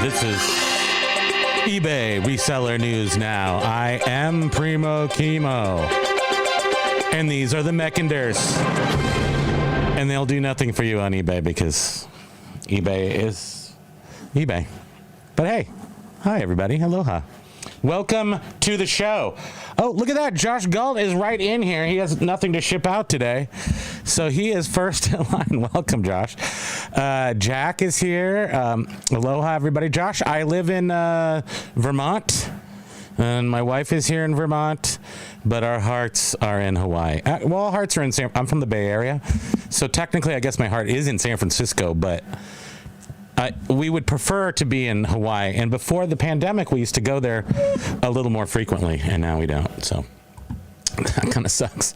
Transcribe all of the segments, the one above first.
This is eBay reseller news now. I am Primo Chemo. And these are the Mechinders. And they'll do nothing for you on eBay because eBay is eBay. But hey, hi everybody. Aloha. Welcome to the show. Oh, look at that. Josh Galt is right in here. He has nothing to ship out today. So he is first in line. Welcome, Josh. Jack is here. Aloha, everybody. Josh, I live in Vermont, and my wife is here in Vermont, but our hearts are in Hawaii. Well, our hearts are in I'm from the Bay Area, so technically I guess my heart is in San Francisco, but we would prefer to be in Hawaii. And before the pandemic, we used to go there a little more frequently, and now we don't. So that kind of sucks.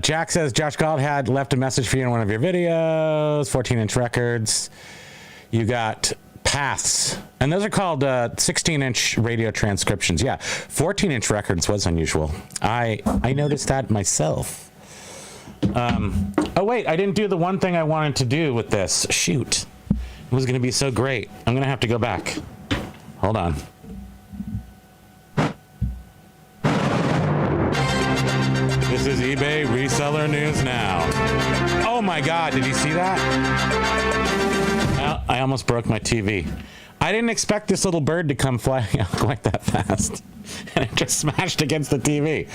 Jack says Josh Galt had left a message for you in one of your videos. 14-inch records. You got paths, and those are called 16-inch radio transcriptions. Yeah, 14-inch records was unusual. I noticed that myself. Oh wait, I didn't do the one thing I wanted to do with this. Shoot. It was going to be so great. I'm going to have to go back. Hold on. This is eBay reseller news now. Oh my God, did you see that? Well, I almost broke my TV. I didn't expect this little bird to come flying out quite that fast. And it just smashed against the TV.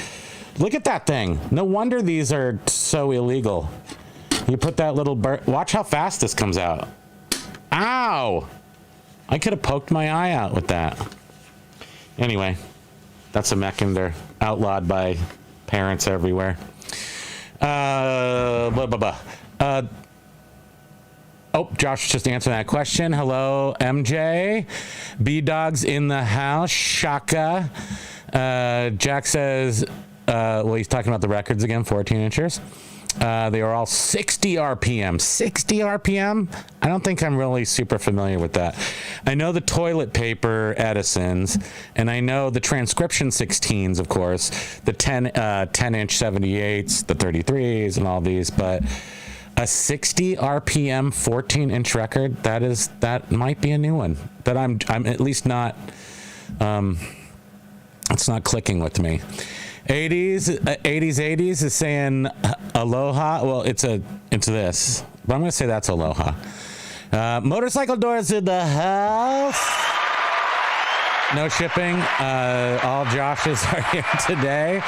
Look at that thing. No wonder these are so illegal. You put that little bird... Watch how fast this comes out. Ow! I could have poked my eye out with that. Anyway, that's a mech, and they're outlawed by parents everywhere. Oh, Josh just answered that question. Hello, MJ. B-Dog's in the house. Shaka. Jack says, well, he's talking about the records again, 14 inchers. They are all 60 RPM. 60 RPM? I don't think I'm really super familiar with that. I know the toilet paper Edisons, and I know the transcription 16s, of course, the 10-inch 78s, the 33s, and all these, but a 60 RPM 14-inch record, that might be a new one. That I'm at least not, it's not clicking with me. 80s is saying aloha. Well, it's this, but I'm gonna say that's aloha. Motorcycle doors in the house. No shipping. All Joshes are here today.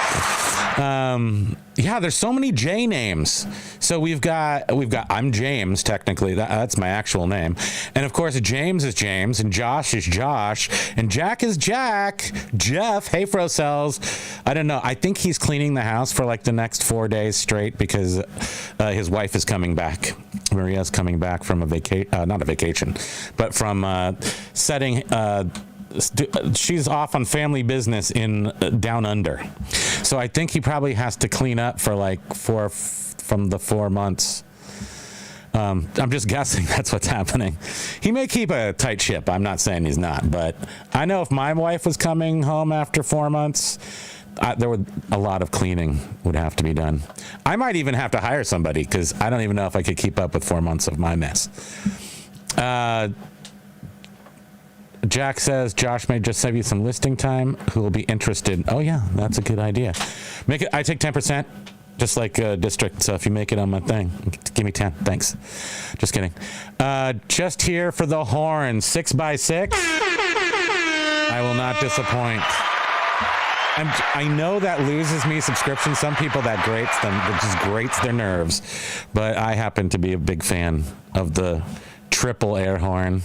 Yeah, there's so many J names. So we've got. I'm James. Technically, that's my actual name. And of course, James is James, and Josh is Josh, and Jack is Jack. Jeff, hey Frocells. I don't know. I think he's cleaning the house for like the next 4 days straight because his wife is coming back. Maria's coming back from a not a vacation, but from setting. She's off on family business in down under, so I think he probably has to clean up for like 4 months. I'm just guessing that's what's happening. He may keep a tight ship. I'm not saying he's not, but I know if my wife was coming home after 4 months, there would a lot of cleaning would have to be done. I might even have to hire somebody because I don't even know if I could keep up with 4 months of my mess. Jack says Josh may just save you some listing time. Who will be interested? Oh yeah, that's a good idea. Make it. I take 10%, just like district. So if you make it on my thing, give me 10. Thanks. Just kidding. Just here for the horn. 6x6. I will not disappoint. I know that loses me subscriptions. Some people that grates them. It just grates their nerves. But I happen to be a big fan of the triple air horn.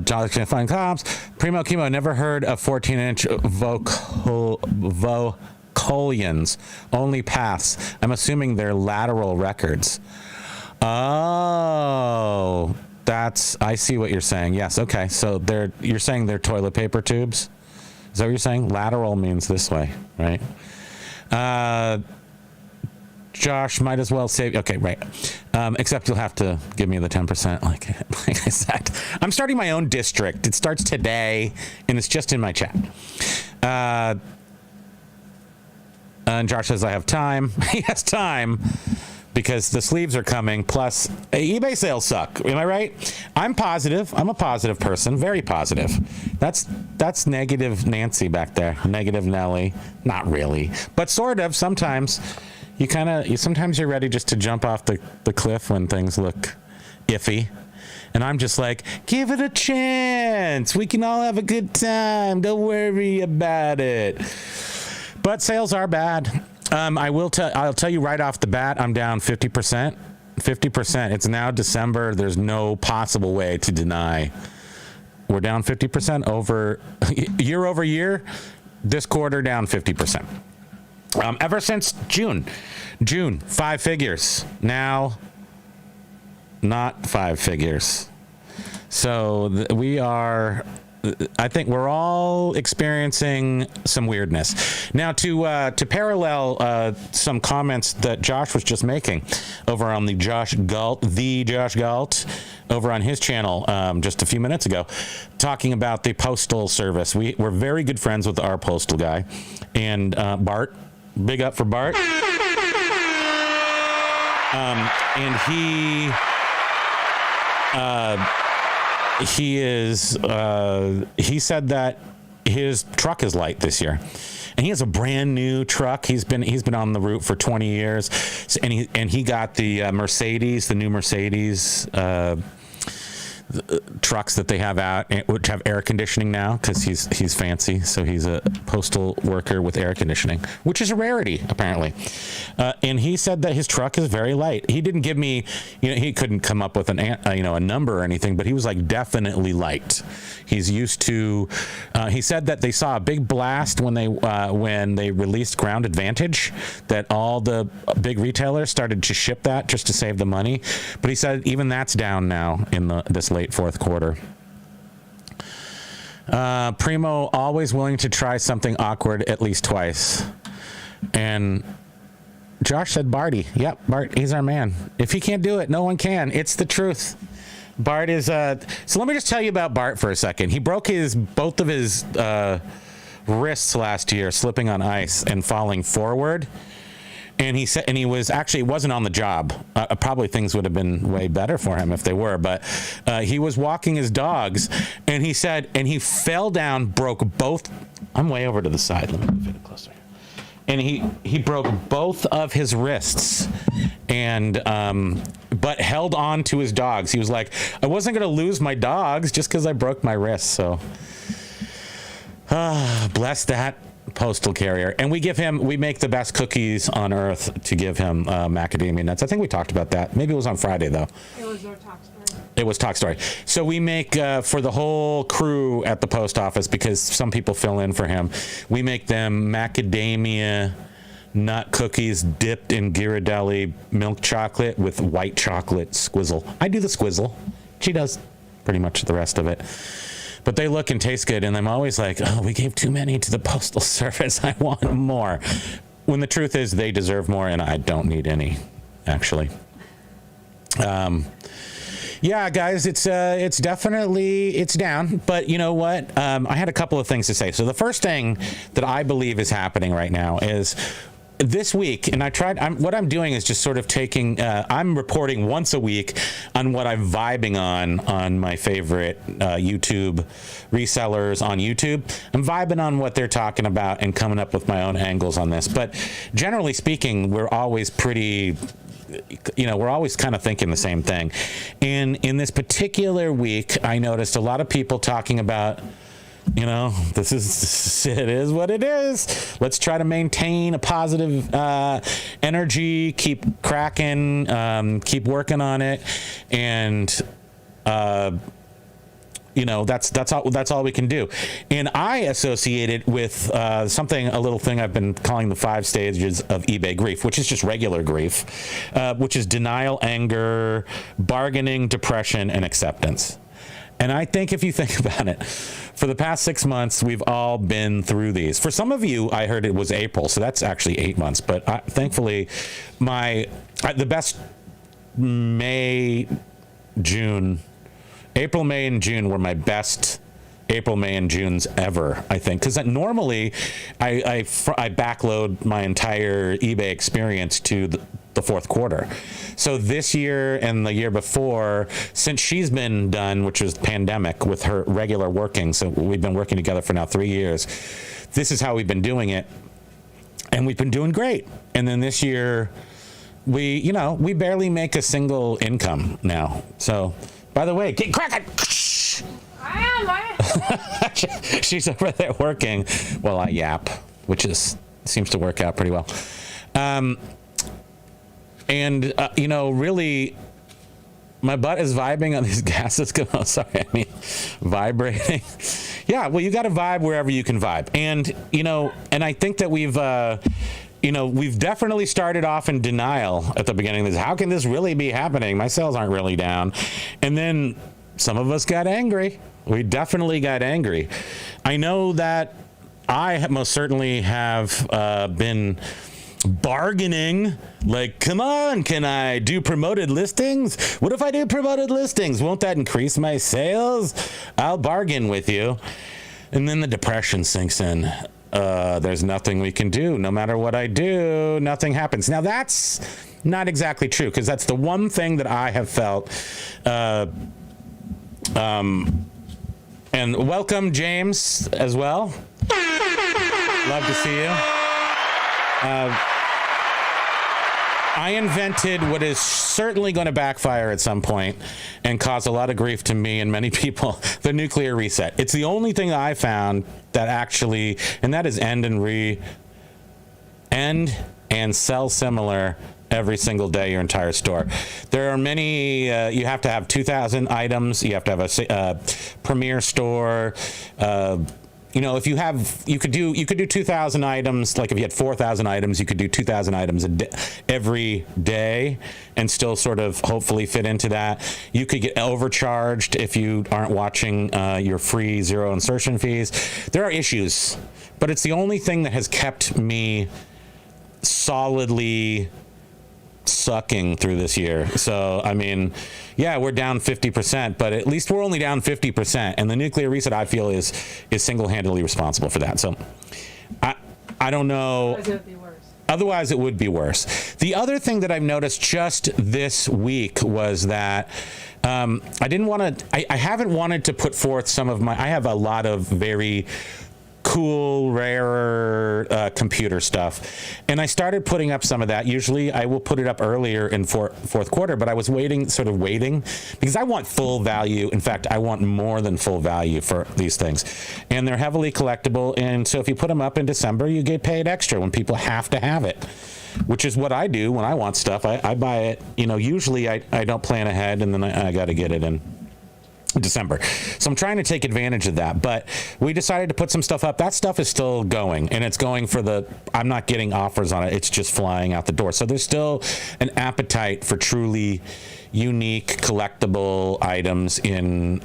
Jonathan Fine Comps. Primo Chemo, never heard of 14-inch vocalians, only paths. I'm assuming they're lateral records. Oh, I see what you're saying. Yes, okay. So you're saying they're toilet paper tubes? Is that what you're saying? Lateral means this way, right? Josh, might as well save. Okay, right. Except you'll have to give me the 10%, like I said. I'm starting my own district. It starts today, and it's just in my chat. And Josh says I have time. He has time, because the sleeves are coming. Plus, eBay sales suck. Am I right? I'm positive. I'm a positive person. Very positive. That's negative Nancy back there. Negative Nelly. Not really, but sort of. Sometimes sometimes you're ready just to jump off the cliff when things look iffy. And I'm just like, give it a chance. We can all have a good time. Don't worry about it. But sales are bad. I'll tell you right off the bat, I'm down 50%. 50%. It's now December. There's no possible way to deny. We're down 50% over year. This quarter down 50%. Ever since June, 5 figures. Now, not 5 figures. So we are, I think we're all experiencing some weirdness. Now to parallel some comments that Josh was just making over on the Josh Galt over on his channel just a few minutes ago, talking about the postal service. We're very good friends with our postal guy, and Bart. Big up for Bart. And he said that his truck is light this year, and he has a brand new truck. He's been on the route for 20 years, and he got the new Mercedes trucks that they have out, which have air conditioning now, because he's fancy. So he's a postal worker with air conditioning, which is a rarity apparently. And he said that his truck is very light. He didn't give me, he couldn't come up with a number or anything, but he was like definitely light. He's used to. He said that they saw a big blast when they released Ground Advantage, that all the big retailers started to ship that just to save the money. But he said even that's down now in this late fourth quarter. Primo always willing to try something awkward at least twice. And Josh said Barty. Yep, Bart, he's our man. If he can't do it, no one can. It's the truth. Bart is so let me just tell you about Bart for a second. He broke both of his wrists last year slipping on ice and falling forward. And he said, and he was actually, it wasn't on the job. Probably things would have been way better for him if they were, but he was walking his dogs, and he said, and he fell down, broke both. I'm way over to the side. Let me move it closer. And he broke both of his wrists, and but held on to his dogs. He was like, I wasn't going to lose my dogs just because I broke my wrists. So bless that postal carrier. And we make the best cookies on earth to give him macadamia nuts. I think we talked about that. Maybe it was on Friday though. It was our talk story. It was talk story. So we make for the whole crew at the post office, because some people fill in for him, we make them macadamia nut cookies dipped in Ghirardelli milk chocolate with white chocolate squizzle. I do the squizzle. She does pretty much the rest of it. But they look and taste good, and I'm always like, oh, we gave too many to the postal service. I want more. When the truth is they deserve more, and I don't need any, actually. Yeah, guys, it's definitely, it's down. But you know what? I had a couple of things to say. So the first thing that I believe is happening right now is this week, and what I'm doing is just sort of taking, I'm reporting once a week on what I'm vibing on my favorite YouTube resellers on YouTube. I'm vibing on what they're talking about and coming up with my own angles on this. But generally speaking, we're always pretty, we're always kind of thinking the same thing. And in this particular week, I noticed a lot of people talking about, it is what it is. Let's try to maintain a positive energy, keep cracking, keep working on it. And, that's all we can do. And I associate it with a little thing I've been calling the 5 stages of eBay grief, which is just regular grief, which is denial, anger, bargaining, depression, and acceptance. And I think if you think about it, for the past 6 months, we've all been through these. For some of you, I heard it was April, so that's actually 8 months. But thankfully, the best April, May, and June were my best April, May, and Junes ever, I think. Because normally, I backload my entire eBay experience to the fourth quarter. So this year and the year before, since she's been done, which was pandemic, with her regular working, so we've been working together for now 3 years, this is how we've been doing it, and we've been doing great. And then this year, we barely make a single income now. So, by the way, get cracking. She's over there working while I yap, which seems to work out pretty well. Really, my butt is vibing on these gases. Vibrating. Yeah, well, you got to vibe wherever you can vibe. And I think that we've definitely started off in denial at the beginning of this. How can this really be happening? My sales aren't really down. And then some of us got angry. We definitely got angry. I know that I most certainly have been bargaining, like, come on, can I do promoted listings? What if I do promoted listings? Won't that increase my sales? I'll bargain with you. And then the depression sinks in. There's nothing we can do. No matter what I do, nothing happens. Now, that's not exactly true, because that's the one thing that I have felt. And welcome, James, as well. Love to see you. I invented what is certainly going to backfire at some point and cause a lot of grief to me and many people, the nuclear reset. It's the only thing I found that actually, and that is end and sell similar every single day, your entire store. There are many, you have to have 2,000 items, you have to have a premier store. If you could do 2,000 items, like if you had 4,000 items, you could do 2,000 items every day and still sort of hopefully fit into that. You could get overcharged if you aren't watching your free zero insertion fees. There are issues, but it's the only thing that has kept me solidly sucking through this year. So, I mean, yeah, we're down 50%, but at least we're only down 50%. And the nuclear reset, I feel, is single-handedly responsible for that. So, I don't know. Otherwise, it would be worse. Otherwise, it would be worse. The other thing that I've noticed just this week was that I haven't wanted to put forth I have a lot of very cool, rarer computer stuff, and I started putting up some of that. Usually I will put it up earlier in fourth quarter, but I was waiting because I want full value. In fact, I want more than full value for these things, and they're heavily collectible, and so if you put them up in December, you get paid extra when people have to have it, which is what I do when I want stuff. I buy it, usually I don't plan ahead, and then I got to get it in December. So I'm trying to take advantage of that, but we decided to put some stuff up. That stuff is still going, and it's going I'm not getting offers on it. It's just flying out the door. So there's still an appetite for truly unique collectible items in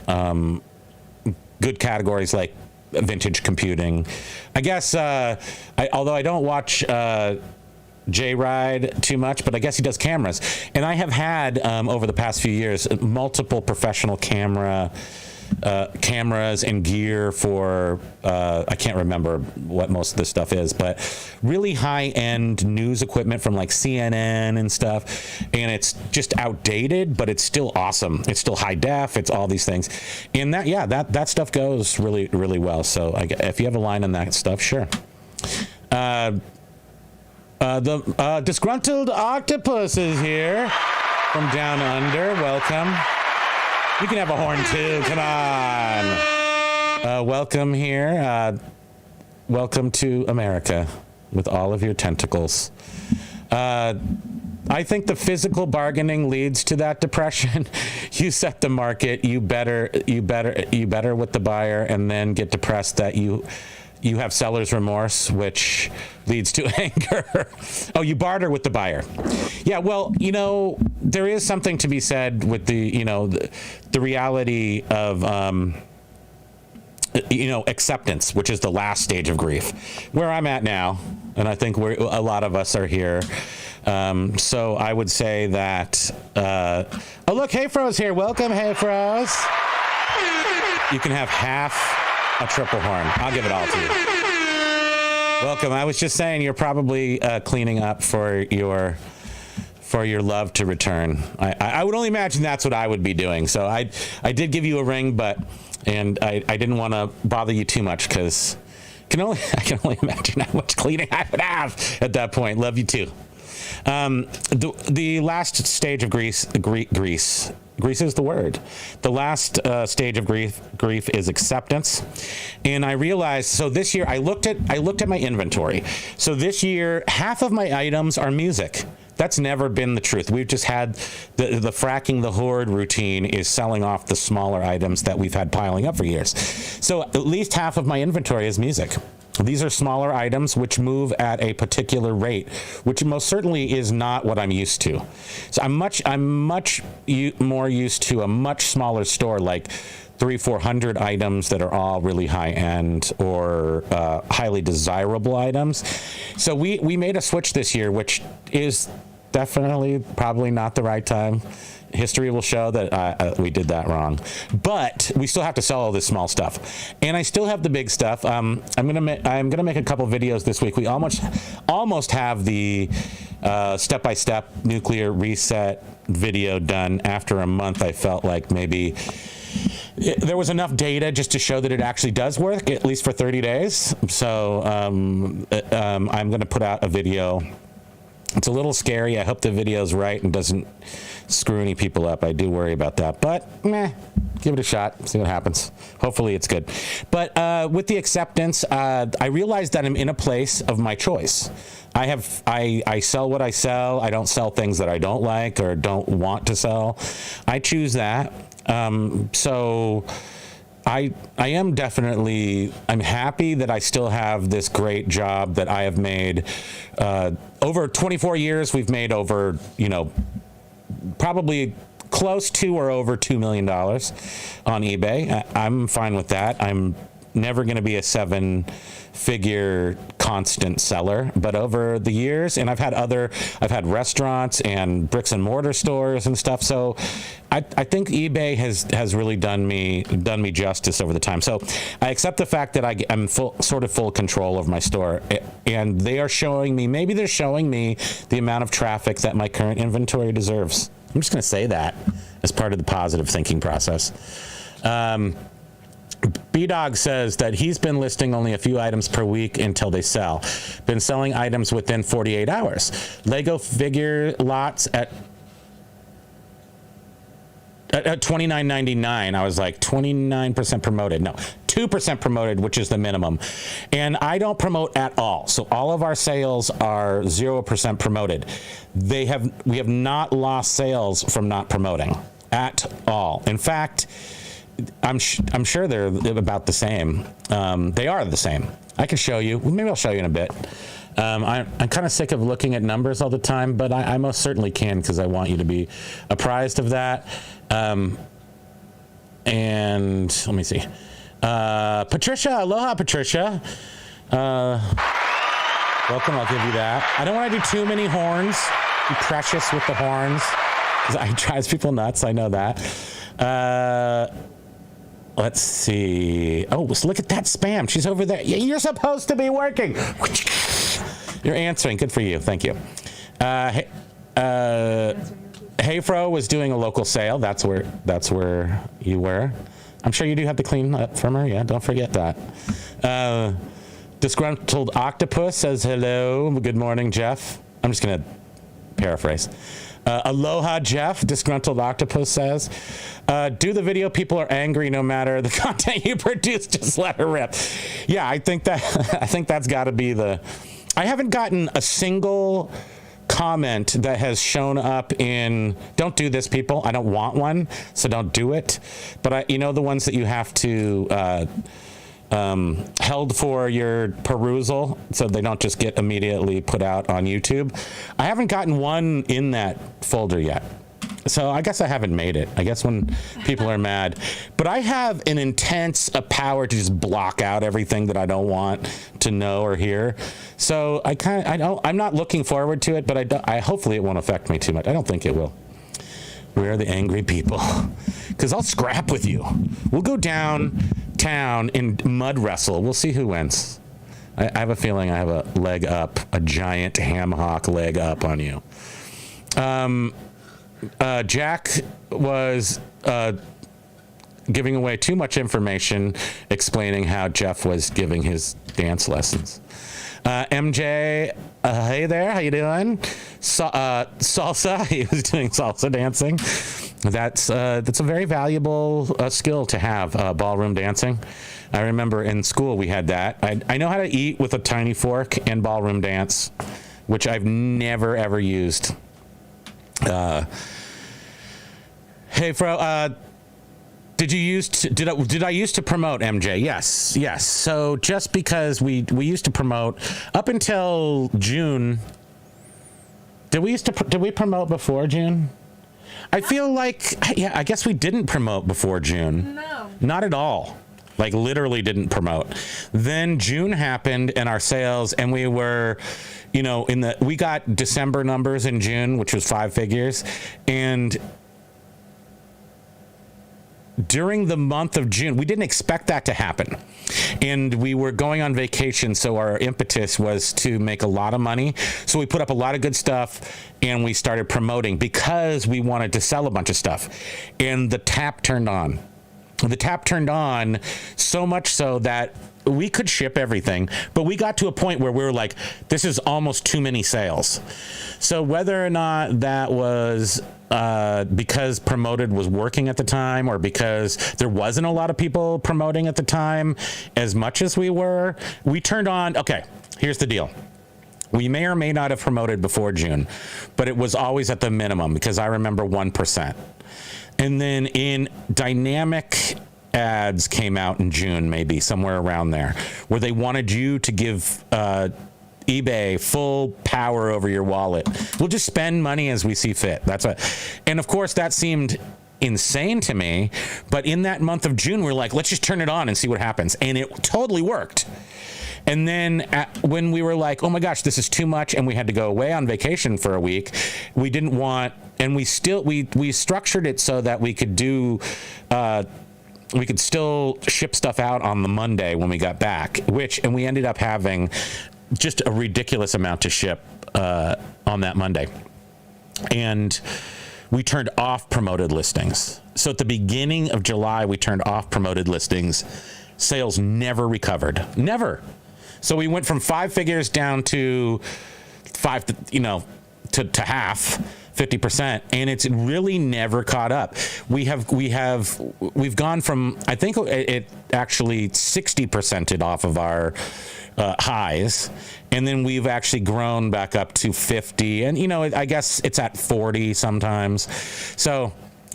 good categories like vintage computing. I guess, although I don't watch J-Ride too much, but I guess he does cameras. And I have had, over the past few years, multiple professional cameras and gear for, I can't remember what most of this stuff is, but really high-end news equipment from like CNN and stuff. And it's just outdated, but it's still awesome. It's still high def. It's all these things. And that stuff goes really, really well. So if you have a line on that stuff, sure. The disgruntled octopus is here from down under. Welcome. You can have a horn too. Come on. Welcome here. Welcome to America with all of your tentacles. I think the physical bargaining leads to that depression. You set the market. You better with the buyer, and then get depressed that you have seller's remorse, which leads to anger. Oh, you barter with the buyer. Yeah, well, there is something to be said with the reality of, acceptance, which is the last stage of grief, where I'm at now. And I think a lot of us are here. So I would say that, oh, look, Hey Fro's here. Welcome, Hey Fro's. You can have half a triple horn. I'll give it all to you. Welcome. I was just saying you're probably cleaning up for for your love to return. I would only imagine that's what I would be doing. So I did give you a ring, and I didn't want to bother you too much because I can only imagine how much cleaning I would have at that point. Love you too. The last stage of grief is the word. The last stage of grief is acceptance. And I realized, so this year I looked at my inventory. So this year, half of my items are music. That's never been the truth. We've just had the Fracking the Hoard routine is selling off the smaller items that we've had piling up for years. So at least half of my inventory is music. These are smaller items which move at a particular rate, which most certainly is not what I'm used to. So I'm much more used to a much smaller store, like 300-400 items that are all really high end or highly desirable items. So we made a switch this year, which is definitely probably not the right time. History will show that we did that wrong, but we still have to sell all this small stuff, and I still have the big stuff. I'm gonna make a couple videos this week. We almost have the step-by-step nuclear reset video done. After a month, I felt like maybe there was enough data just to show that it actually does work, at least for 30 days. So I'm going to put out a video. It's a little scary. I hope the video's right and doesn't screw any people up. I do worry about that, but give it a shot, see what happens. Hopefully it's good. But with the acceptance, I realized that I'm in a place of my choice. I sell what I sell. I don't sell things that I don't like or don't want to sell. I choose that. So I am definitely, I'm happy that I still have this great job that I have made. Over 24 years, we've made over, probably close to or over $2 million on eBay. I'm fine with that. I'm never going to be a 7-figure constant seller, but over the years, and I've had restaurants and bricks and mortar stores and stuff. So I think eBay has really done me justice over the time. So I accept the fact that I'm full control of my store, and they're showing me the amount of traffic that my current inventory deserves. I'm just going to say that as part of the positive thinking process. B-Dog says that he's been listing only a few items per week until they sell. Been selling items within 48 hours. Lego figure lots at $29.99. I was like 29% promoted. No, 2% promoted, which is the minimum. And I don't promote at all. So all of our sales are 0% promoted. We have not lost sales from not promoting at all. In fact, I'm sure they're about the same. They are the same. I can show you. Maybe I'll show you in a bit. I'm kind of sick of looking at numbers all the time, but I most certainly can because I want you to be apprised of that. And let me see. Patricia, aloha, Patricia. Welcome. I'll give you that. I don't want to do too many horns. Be precious with the horns. It drives people nuts. I know that. Let's see. Oh, look at that spam. She's over there. You're supposed to be working. You're answering. Good for you. Thank you. Heyfro was doing a local sale. That's where you were. I'm sure you do have to clean up from her. Yeah, don't forget that. Disgruntled Octopus says hello. Good morning, Jeff. I'm just going to paraphrase. Aloha, Jeff, Disgruntled Octopus says. Do the video. People are angry no matter the content you produce. Just let her rip. Yeah, I think that's got to be the... I haven't gotten a single comment that has shown up in... Don't do this, people. I don't want one, so don't do it. But the ones that you have to... held for your perusal so they don't just get immediately put out on YouTube. I haven't gotten one in that folder yet. So I guess I haven't made it. I guess when people are mad. But I have an intense power to just block out everything that I don't want to know or hear. So I'm not looking forward to it, but hopefully it won't affect me too much. I don't think it will. We're the angry people. Because I'll scrap with you. We'll go downtown and mud wrestle. We'll see who wins. I have a feeling I have a leg up, a giant ham hock leg up on you. Jack was giving away too much information, explaining how Jeff was giving his dance lessons. MJ, hey there, how you doing? Salsa, he was doing salsa dancing. That's a very valuable skill to have, ballroom dancing. I remember in school we had that. I know how to eat with a tiny fork and ballroom dance, which I've never ever used. Hey, Fro, did I used to promote MJ? Yes. So just because we used to promote up until June. Did we promote before June? I feel like, yeah, I guess we didn't promote before June. No. Not at all. Like literally didn't promote. Then June happened and our sales, and we were, we got December numbers in June, which was 5 figures. And during the month of June, we didn't expect that to happen. And we were going on vacation, so our impetus was to make a lot of money. So we put up a lot of good stuff and we started promoting because we wanted to sell a bunch of stuff. And the tap turned on. The tap turned on so much so that we could ship everything, but we got to a point where we were like, this is almost too many sales. So whether or not that was because promoted was working at the time, or because there wasn't a lot of people promoting at the time as much as we were, we turned on. Okay, here's the deal. We may or may not have promoted before June, but it was always at the minimum, because I remember 1%. And then in dynamic ads came out in June, maybe somewhere around there, where they wanted you to give eBay full power over your wallet. We'll just spend money as we see fit. And of course that seemed insane to me, but in that month of June, we're like, let's just turn it on and see what happens. And it totally worked. And then when we were like, oh my gosh, this is too much, and we had to go away on vacation for a week, we didn't want, and we structured it so that we could do, we could still ship stuff out on the Monday when we got back, and we ended up having just a ridiculous amount to ship on that Monday. And we turned off promoted listings. So at the beginning of July, we turned off promoted listings. Sales never recovered. Never. So we went from 5 figures down to to half, 50%, and it's really never caught up. We've gone from, I think it actually 60%ed off of our highs, and then we've actually grown back up to 50, and I guess it's at 40 sometimes. So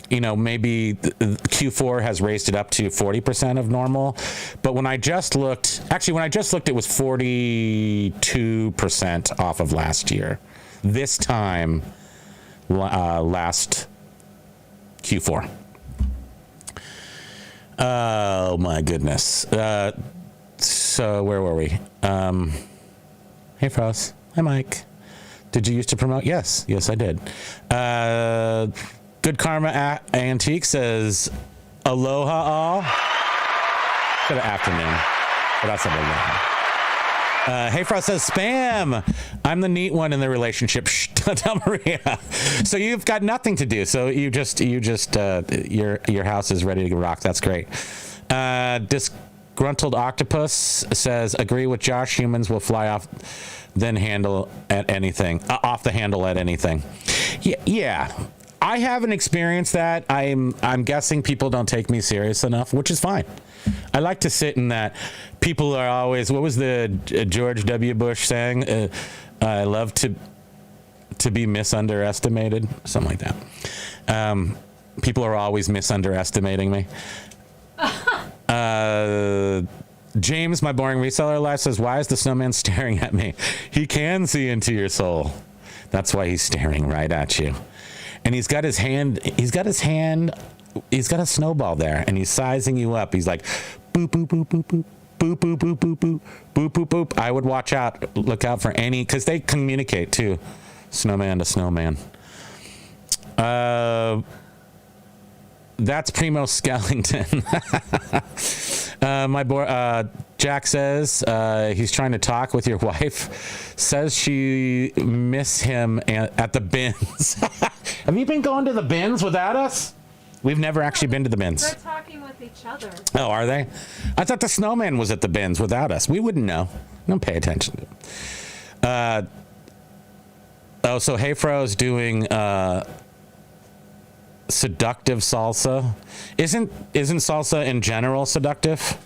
maybe Q4 has raised it up to 40% of normal. But when I just looked, it was 42% off of last year. This time, last Q4. Oh my goodness. So where were we? Hey Frost. Hi Mike. Did you used to promote? Yes, I did. Good Karma Antique says, aloha all. Good afternoon. But that's aloha. Hey Frost says, spam. I'm the neat one in the relationship. Shh, tell Maria. So you've got nothing to do. So you just your house is ready to rock. That's great. Disgruntled Octopus says, agree with Josh. Humans will fly off the handle at anything. Yeah. I haven't experienced that. I'm guessing people don't take me serious enough, which is fine. I like to sit in that. People are always, what was the George W. Bush saying? I love to be misunderestimated, something like that. People are always misunderestimating me. James, my boring reseller life, says, why is the snowman staring at me? He can see into your soul. That's why he's staring right at you. And he's got a snowball there, and he's sizing you up. He's like, boop, boop, boop, boop, boop, boop, boop, boop, boop, boop, boop, boop, boop. I would look out for any, because they communicate too, snowman to snowman. That's Primo Skellington. My boy Jack says he's trying to talk with your wife. Says she miss him at the bins. Have you been going to the bins without us? We've never actually been to the bins. They're talking with each other. Oh, are they? I thought the snowman was at the bins without us. We wouldn't know. Don't pay attention to it. So Heyfro's doing seductive salsa. Isn't salsa in general seductive?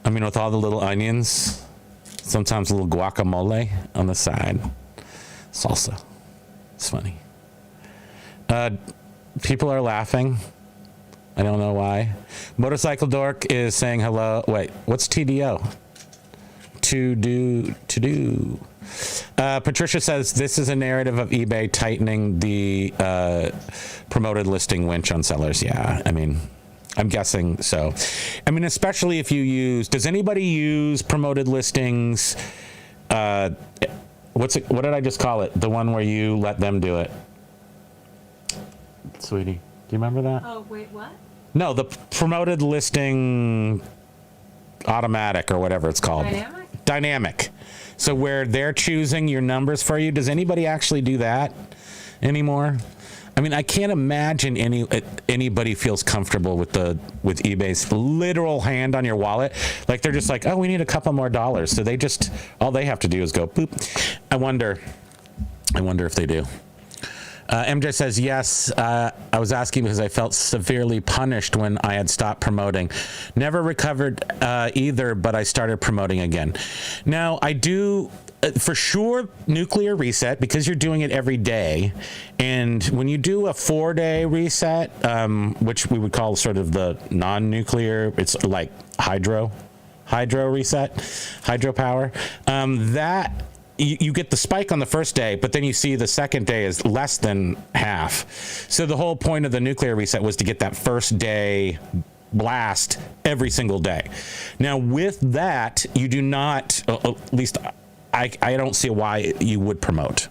I mean, with all the little onions, sometimes a little guacamole on the side. Salsa. It's funny. People are laughing. I don't know why. Motorcycle Dork is saying hello. Wait, what's TDO? To do. Patricia says this is a narrative of eBay tightening the promoted listing winch on sellers. Yeah, I mean, I'm guessing so. I mean, especially if you use. Does anybody use promoted listings? What did I just call it? The one where you let them do it. Sweetie, do you remember that? Oh, wait, what? No, the promoted listing automatic or whatever it's called. Dynamic. So where they're choosing your numbers for you. Does anybody actually do that anymore? I mean, I can't imagine anybody feels comfortable with eBay's literal hand on your wallet. Like they're just like, oh, we need a couple more dollars. So all they have to do is go boop. I wonder if they do. MJ says, yes, I was asking because I felt severely punished when I had stopped promoting. Never recovered either, but I started promoting again. Now, I do, for sure, nuclear reset because you're doing it every day. And when you do a 4-day reset, which we would call sort of the non-nuclear, it's like hydro reset, hydropower, that... You get the spike on the first day, but then you see the second day is less than half. So the whole point of the nuclear reset was to get that first day blast every single day. Now with that, you do not, at least I don't see why you would promote.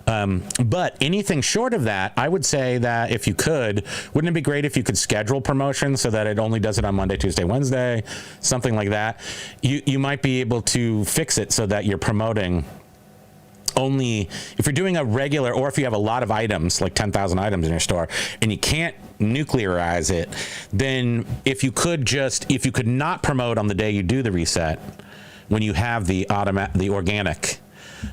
But anything short of that, I would say that if you could, wouldn't it be great if you could schedule promotions so that it only does it on Monday, Tuesday, Wednesday, something like that. You might be able to fix it so that you're promoting only if you're doing a regular, or if you have a lot of items, like 10,000 items in your store, and you can't nuclearize it, then if you could not promote on the day you do the reset, when you have the organic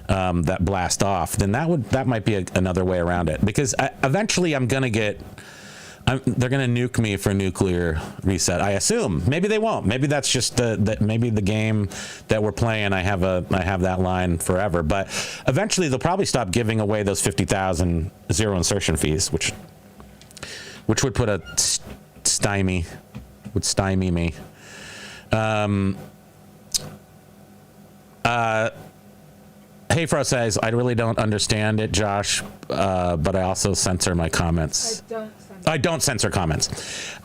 that blast off, then that might be another way around it. Because eventually they're going to nuke me for nuclear reset. I assume. Maybe they won't. Maybe that's just maybe the game that we're playing. I have that line forever. But eventually they'll probably stop giving away those 50,000 zero insertion fees, which would put stymie me. Heyfro says, I really don't understand it, Josh, but I also censor my comments. I don't censor comments.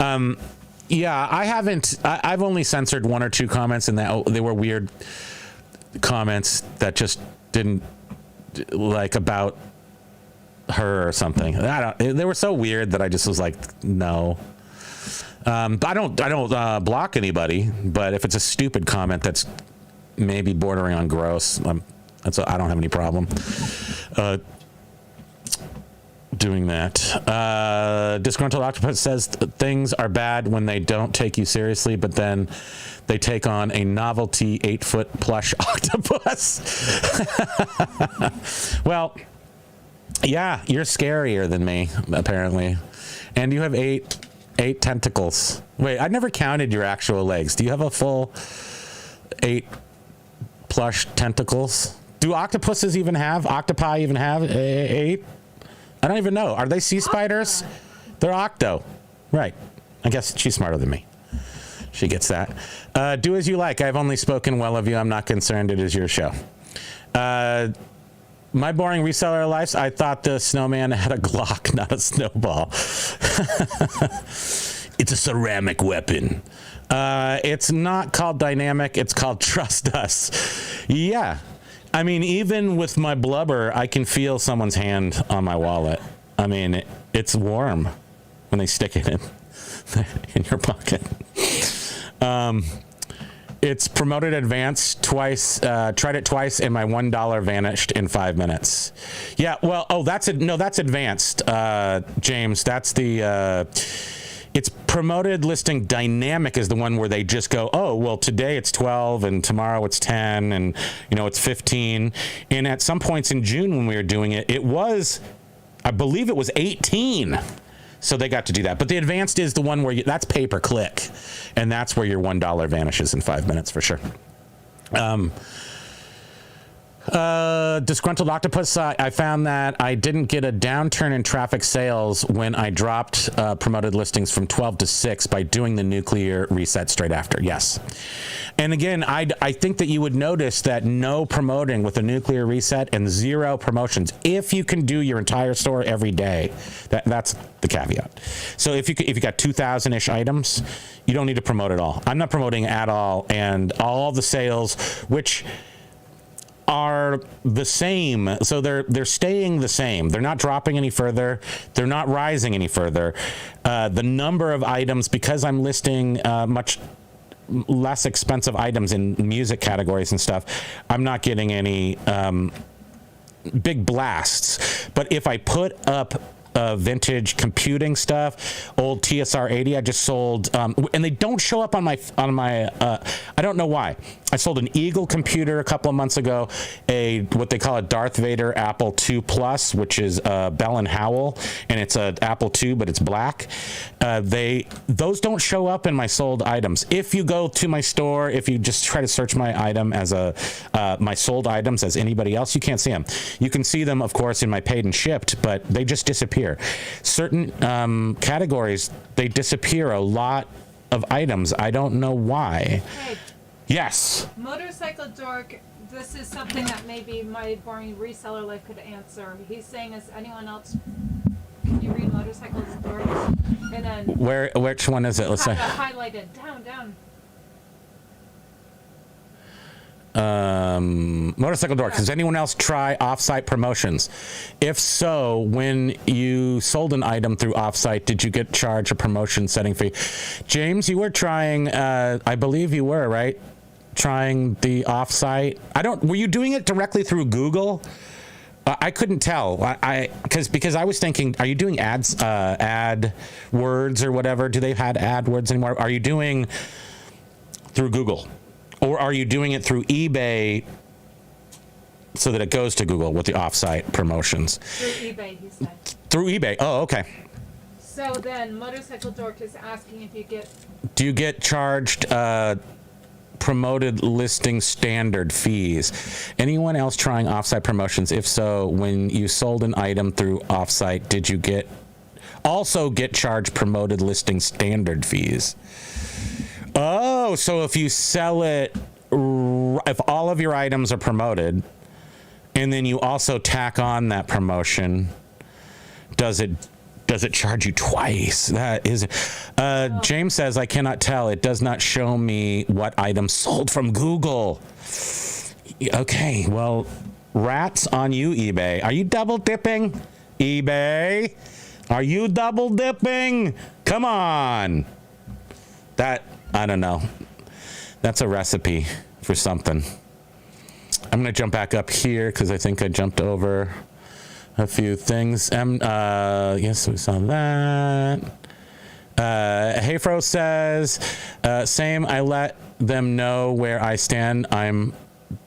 Yeah, I haven't. I've only censored 1 or 2 comments, and they were weird comments that just didn't, like, about her or something. They were so weird that I just was like, no. But I don't block anybody, but if it's a stupid comment that's maybe bordering on gross, I don't have any problem doing that. Disgruntled Octopus says things are bad when they don't take you seriously, but then they take on a novelty 8-foot plush octopus. Well, yeah, you're scarier than me, apparently. And you have eight tentacles. Wait, I never counted your actual legs. Do you have a full 8 plush tentacles? Do octopi even have 8? I don't even know. Are they sea spiders? They're octo. Right. I guess she's smarter than me. She gets that. Do as you like. I've only spoken well of you. I'm not concerned. It is your show. My boring reseller life, I thought the snowman had a Glock, not a snowball. It's a ceramic weapon. It's not called dynamic. It's called trust us. Yeah. I mean, even with my blubber, I can feel someone's hand on my wallet. I mean, it's warm when they stick it in your pocket. It's promoted advanced twice. Tried it twice, and my $1 vanished in 5 minutes. Yeah, well, that's advanced, James. That's the. It's promoted listing dynamic is the one where they just go, oh, well, today it's 12 and tomorrow it's 10 and it's 15. And at some points in June when we were doing it, I believe it was 18. So they got to do that. But the advanced is the one where that's pay per click. And that's where your $1 vanishes in 5 minutes for sure. Disgruntled Octopus, I found that I didn't get a downturn in traffic sales when I dropped promoted listings from 12 to 6 by doing the nuclear reset straight after. Yes. And again, I think that you would notice that no promoting with a nuclear reset and 0 promotions. If you can do your entire store every day, that's the caveat. So if you got 2,000-ish items, you don't need to promote at all. I'm not promoting at all, and all the sales, which are the same, so they're staying the same. They're not dropping any further. They're not rising any further. The number of items, because I'm listing much less expensive items in music categories and stuff, I'm not getting any big blasts. But if I put up vintage computing stuff, old TSR 80, I just sold, and they don't show up on my I don't know why. I sold an Eagle computer a couple of months ago, what they call a Darth Vader Apple II Plus, which is Bell and Howell, and it's an Apple II, but it's black. Those don't show up in my sold items. If you go to my store, if you just try to search my item as my sold items as anybody else, you can't see them. You can see them, of course, in my paid and shipped, but they just disappear. Certain categories, they disappear. A lot of items. I don't know why. Hey. Yes. Motorcycle Dork, this is something that maybe my boring reseller life could answer. He's saying, is anyone else, can you read Motorcycle Dork? And then which one is it? Let's say highlighted down. Motorcycle Dork. Does anyone else try offsite promotions? If so, when you sold an item through offsite, did you get charged a promotion setting fee? James, you were trying, I believe you were, right? Trying the offsite. Were you doing it directly through Google? I couldn't tell. Because I was thinking, are you doing ad words or whatever? Do they have AdWords anymore? Are you doing through Google? Or are you doing it through eBay so that it goes to Google with the offsite promotions? Through eBay, he said. Through eBay. Oh, okay. So then Motorcycle Dork is asking if you get... Do you get charged promoted listing standard fees? Anyone else trying offsite promotions? If so, when you sold an item through offsite, did you also get charged promoted listing standard fees? Oh, so if you sell it, if all of your items are promoted, and then you also tack on that promotion, does it charge you twice? That is, James says, I cannot tell. It does not show me what items sold from Google. Okay, well, rats on you, eBay. Are you double dipping, eBay? Are you double dipping? Come on. I don't know. That's a recipe for something. I'm going to jump back up here because I think I jumped over a few things. Yes, we saw that. Heyfro says, same, I let them know where I stand. I'm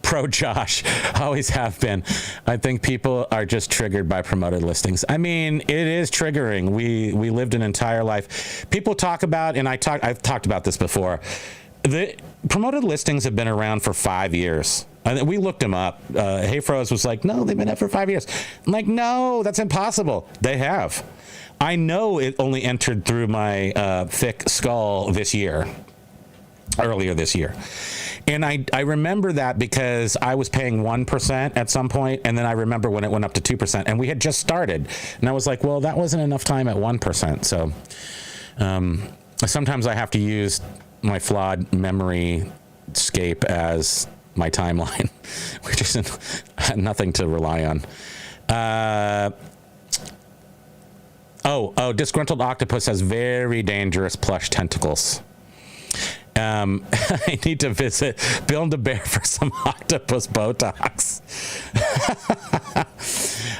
pro Josh. Always have been. I think people are just triggered by promoted listings. I mean, it is triggering. We lived an entire life. People talk about, and I've talked about this before, the promoted listings have been around for 5 years. We looked them up. Heyfroze was like, no, they've been up for 5 years. I'm like, no, that's impossible. They have. I know it only entered through my thick skull earlier this year. And I remember that because I was paying 1% at some point, and then I remember when it went up to 2%, and we had just started. And I was like, well, that wasn't enough time at 1%. So sometimes I have to use my flawed memory scape as my timeline, which is nothing to rely on. Disgruntled Octopus has very dangerous plush tentacles. I need to visit Build-A-Bear for some octopus Botox.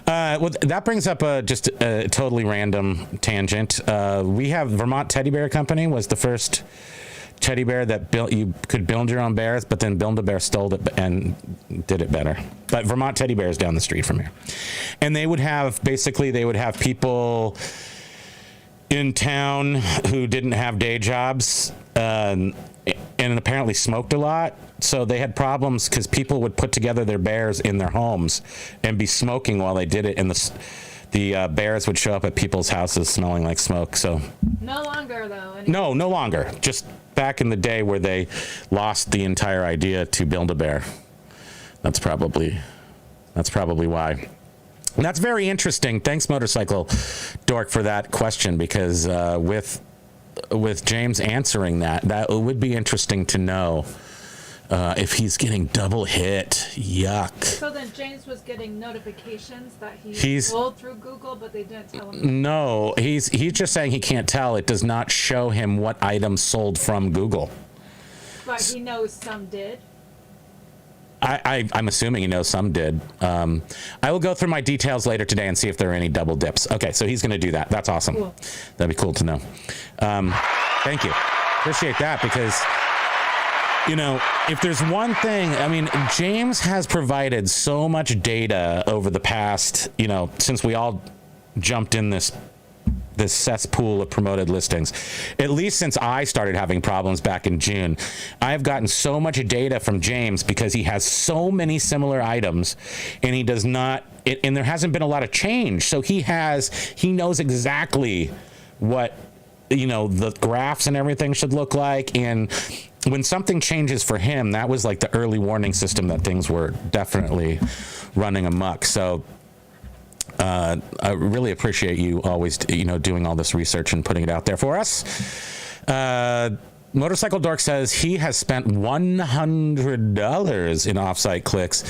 Well, that brings up just a totally random tangent. We have Vermont Teddy Bear Company was the first teddy bear that you could build your own bears, but then Build-A-Bear stole it and did it better. But Vermont Teddy Bear is down the street from here. And they would have people in town who didn't have day jobs and apparently smoked a lot. So they had problems because people would put together their bears in their homes and be smoking while they did it. And the bears would show up at people's houses smelling like smoke. So no longer, though. No longer. Just back in the day where they lost the entire idea to Build-A-Bear. That's probably why. And that's very interesting. Thanks, Motorcycle Dork, for that question, because with James answering that would be interesting to know if he's getting double hit. Yuck. So then James was getting notifications that he sold through Google, but they didn't tell him. No, he's just saying he can't tell. It does not show him what items sold from Google. But he knows some did. I'm assuming he knows some did. I will go through my details later today and see if there are any double dips. Okay, so he's going to do that. That's awesome. Cool. That'd be cool to know. Thank you. Appreciate that, because, if there's one thing, James has provided so much data over the past, since we all jumped in this cesspool of promoted listings, at least since I started having problems back in June. I've gotten so much data from James because he has so many similar items, and he does not, and there hasn't been a lot of change. So he knows exactly what, the graphs and everything should look like. And when something changes for him, that was like the early warning system that things were definitely running amok. So I really appreciate you always, doing all this research and putting it out there for us. Motorcycle Dork says he has spent $100 in offsite clicks,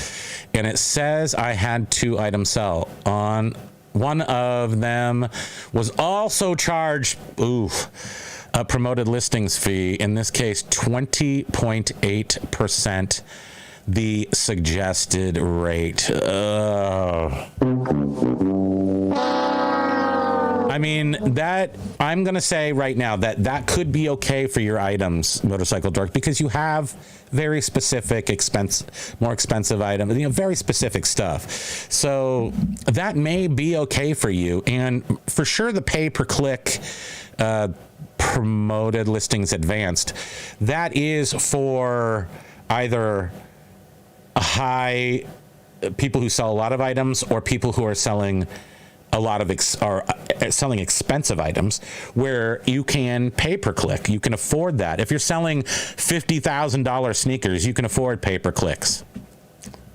and it says I had 2 items sell. On one of them was also charged a promoted listings fee. In this case, 20.8%. The suggested rate. I'm going to say right now that could be okay for your items, Motorcycle Dork, because you have very specific more expensive items, very specific stuff. So that may be okay for you. And for sure, the pay per click promoted listings advanced, that is for either high people who sell a lot of items or people who are selling a lot of selling expensive items, where you can pay per click. You can afford that. If you're selling $50,000 sneakers, you can afford pay per clicks.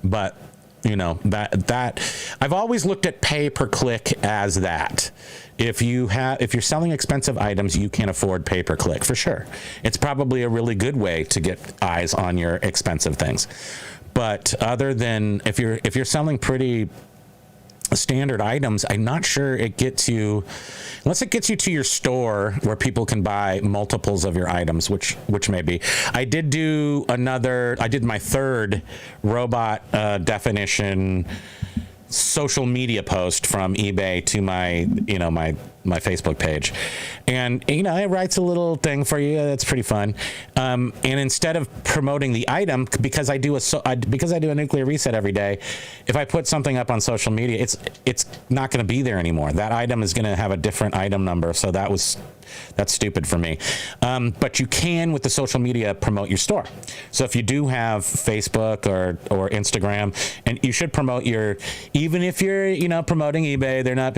But that I've always looked at pay per click as that. If you're selling expensive items, you can afford pay per click for sure. It's probably a really good way to get eyes on your expensive things. But other than if you're selling pretty standard items, I'm not sure it gets you, unless it gets you to your store where people can buy multiples of your items, which may be. I did my 3rd robot definition social media post from eBay to my Facebook page, and it writes a little thing for you that's pretty fun. And instead of promoting the item, because I do a nuclear reset every day, if I put something up on social media, it's not going to be there anymore. That item is going to have a different item number, so that's stupid for me. But you can, with the social media, promote your store. So if you do have Facebook or Instagram, and you should promote even if you're promoting eBay, they're not,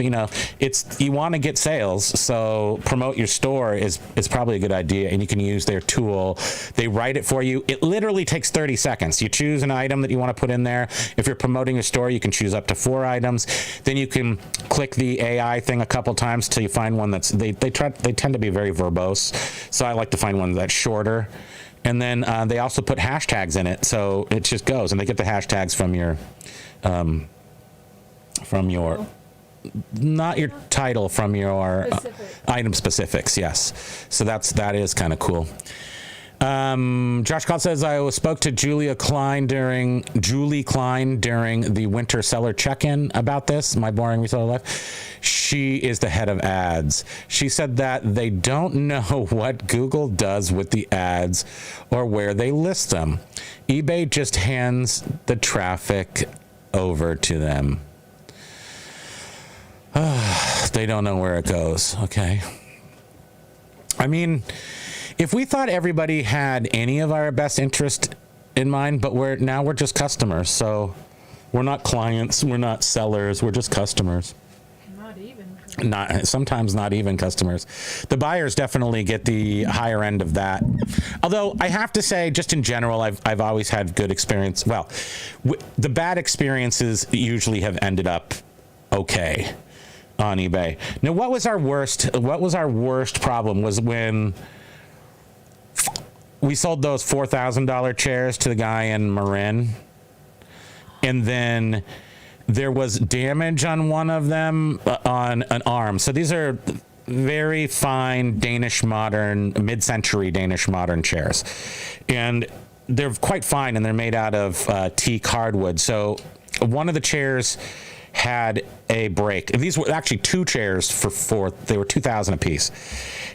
you want to get sales, so promote your store is probably a good idea. And you can use their tool. They write it for you. It literally takes 30 seconds. You choose an item that you want to put in there. If you're promoting a store, you can choose up to 4 items. Then you can click the AI thing a couple times till you find one that's they tend to be very verbose, so I like to find one that's shorter. And then they also put hashtags in it, so it just goes, and they get the hashtags from your not your title, from your item specifics. Yes, so that is kind of cool. Josh Cott says, I spoke to Julie Klein during the winter seller check-in about this, my boring reseller life. She is the head of ads. She said that they don't know what Google does with the ads or where they list them. eBay just hands the traffic over to them. They don't know where it goes. Okay. I mean, if we thought everybody had any of our best interest in mind, but we're just customers. So we're not clients, we're not sellers, we're just customers. Sometimes not even customers. The buyers definitely get the higher end of that. Although I have to say, just in general, I've always had good experience. Well, the bad experiences usually have ended up okay on eBay. Now, what was our worst problem was when we sold those $4,000 chairs to the guy in Marin, and then there was damage on one of them on an arm. So these are very fine mid-century Danish modern chairs, and they're quite fine, and they're made out of teak hardwood. So one of the chairs had a break. These were actually two chairs they were $2,000 a piece,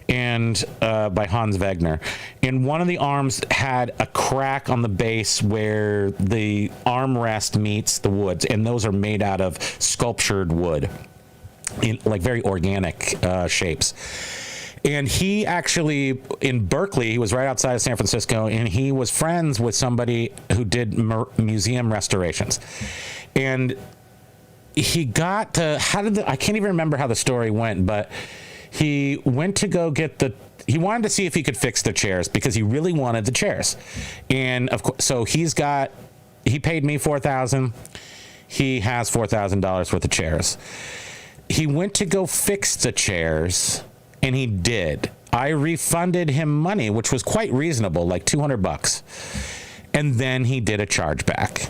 and by Hans Wegner. And one of the arms had a crack on the base where the armrest meets the woods, and those are made out of sculptured wood in like very organic shapes. And he actually, in Berkeley, he was right outside of San Francisco, and he was friends with somebody who did museum restorations. And he got to, I can't even remember how the story went, but he went to go get he wanted to see if he could fix the chairs because he really wanted the chairs. And of course, so he paid me $4,000. He has $4,000 worth of chairs. He went to go fix the chairs, and he did. I refunded him money, which was quite reasonable, like $200. And then he did a chargeback.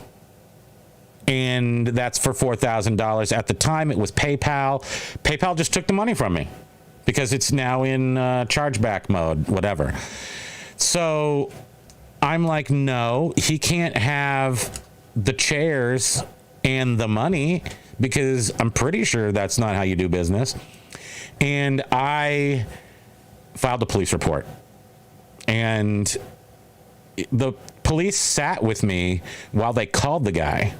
And that's for $4,000. At the time, it was PayPal. PayPal just took the money from me because it's now in chargeback mode, whatever. So I'm like, no, he can't have the chairs and the money because I'm pretty sure that's not how you do business. And I filed a police report. And the police sat with me while they called the guy.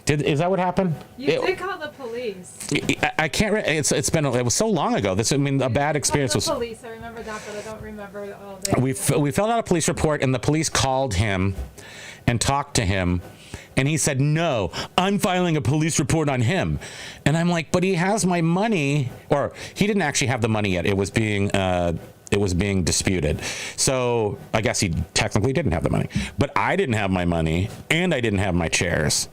Is that what happened? You did call the police. I can't. It was so long ago. A bad experience was. Police. I remember that, but I don't remember all the. We filled out a police report, and the police called him and talked to him, and he said, "No, I'm filing a police report on him." And I'm like, "But he has my money," or he didn't actually have the money yet. It was being disputed. So I guess he technically didn't have the money, but I didn't have my money and I didn't have my chairs.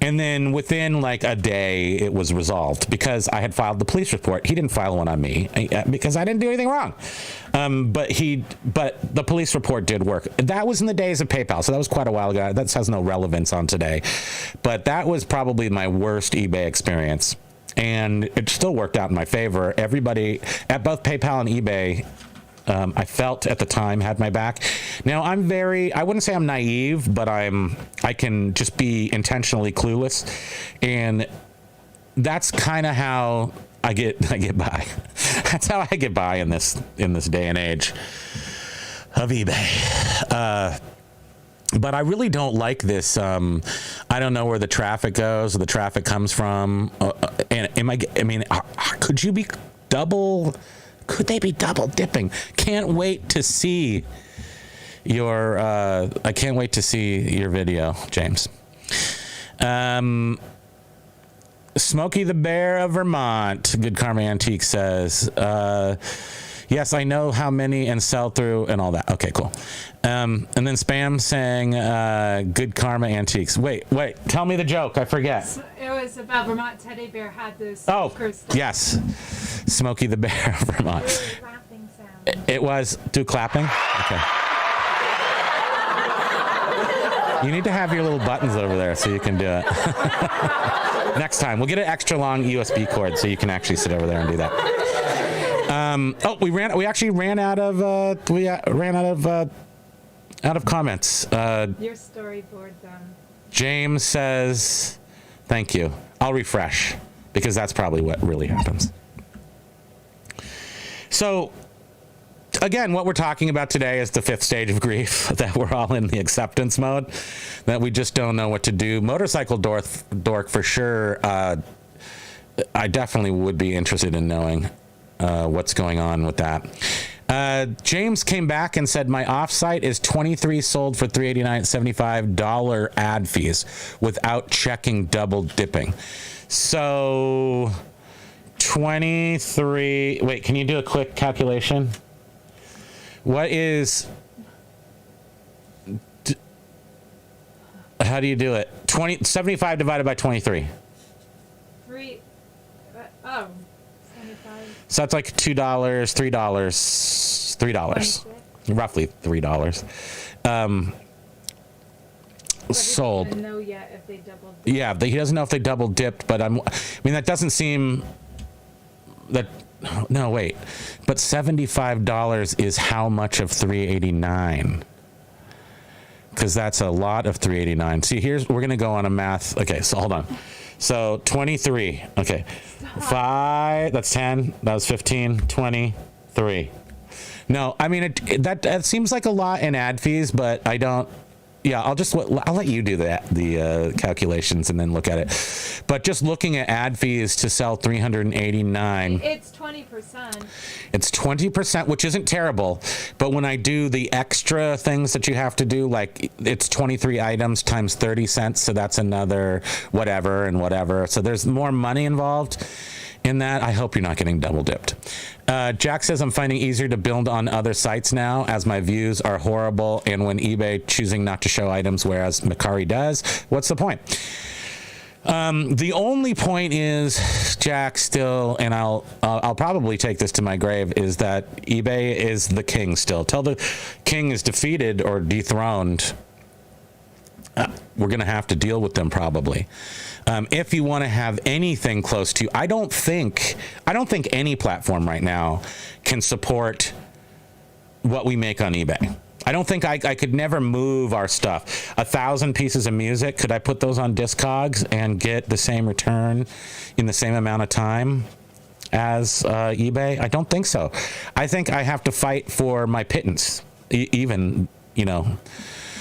And then within like a day it was resolved because I had filed the police report. He didn't file one on me because I didn't do anything wrong. But the police report did work. That was in the days of PayPal. So that was quite a while ago. That has no relevance on today, but that was probably my worst eBay experience. And it still worked out in my favor. Everybody at both PayPal and eBay, I felt at the time had my back. Now I wouldn't say I'm naive, but I can just be intentionally clueless. And that's kind of how I get by. That's how I get by in this day and age of eBay. But I really don't like this. I don't know where the traffic goes, or the traffic comes from. Could they be double dipping? Can't wait to see I can't wait to see your video, James. Smokey the Bear of Vermont, Good Karma Antique says, yes, I know how many and sell through and all that. Okay, cool. And then Spam saying, Good Karma Antiques. Wait, tell me the joke. I forget. It was about Vermont Teddy Bear had this. Oh, yes. Smokey the Bear of Vermont. Clapping sound. It was. Do clapping? Okay. You need to have your little buttons over there so you can do it. Next time. We'll get an extra long USB cord so you can actually sit over there and do that. We ran out of Out of comments. Your storyboard them. James says, thank you. I'll refresh because that's probably what really happens. So, again, what we're talking about today is the fifth stage of grief, that we're all in the acceptance mode, that we just don't know what to do. Motorcycle dork for sure. I definitely would be interested in knowing what's going on with that. James came back and said, my offsite is 23 sold for $389 $75 ad fees without checking double dipping. So 23, wait, can you do a quick calculation? What is, how do you do it? 75 divided by 23. 75. So that's like $2, $3, roughly $3. Sold. He doesn't know yet if they double dipped. Yeah, he doesn't know if they double dipped, but I mean, that doesn't seem that. No, wait. But $75 is how much of $389? Because that's a lot of $389. See, we're going to go on a math. Okay, so hold on. So 23. Okay. 5, that's 10. That was 15, 23. No, I mean, that seems like a lot in ad fees, but I don't. Yeah, I'll let you do the calculations and then look at it. But just looking at ad fees to sell 389. It's 20%. It's 20%, which isn't terrible. But when I do the extra things that you have to do, like it's 23 items times 30 cents. So that's another whatever and whatever. So there's more money involved in that. I hope you're not getting double dipped. Jack says, I'm finding easier to build on other sites now as my views are horrible and when eBay choosing not to show items, whereas Mercari does. What's the point? The only point is, Jack, still, and I'll probably take this to my grave, is that eBay is the king still. Till the king is defeated or dethroned, we're going to have to deal with them probably. If you want to have anything close to, I don't think any platform right now can support what we make on eBay. I don't think I could never move our stuff. 1,000 pieces of music, could I put those on Discogs and get the same return in the same amount of time as eBay? I don't think so. I think I have to fight for my pittance, even, you know.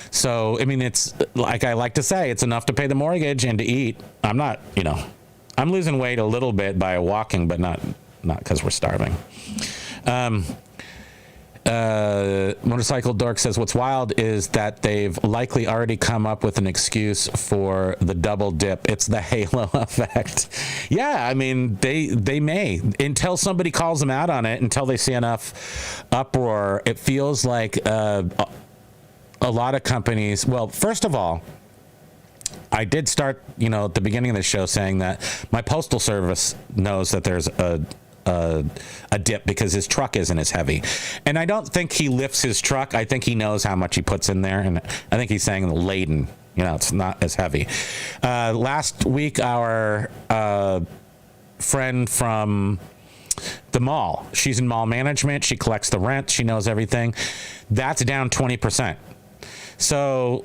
So, I mean, it's like I like to say, it's enough to pay the mortgage and to eat. I'm not, you know, I'm losing weight a little bit by walking, but not because we're starving. Motorcycle Dork says, what's wild is that they've likely already come up with an excuse for the double dip. It's the halo effect. Yeah, I mean, they may, until somebody calls them out on it, until they see enough uproar. It feels like a lot of companies, well, first of all, I did start, you know, at the beginning of the show saying that my postal service knows that there's a dip because his truck isn't as heavy. And I don't think he lifts his truck. I think he knows how much he puts in there. And I think he's saying laden, you know, it's not as heavy. Last week, our friend from the mall, she's in mall management. She collects the rent. She knows everything. That's down 20%. So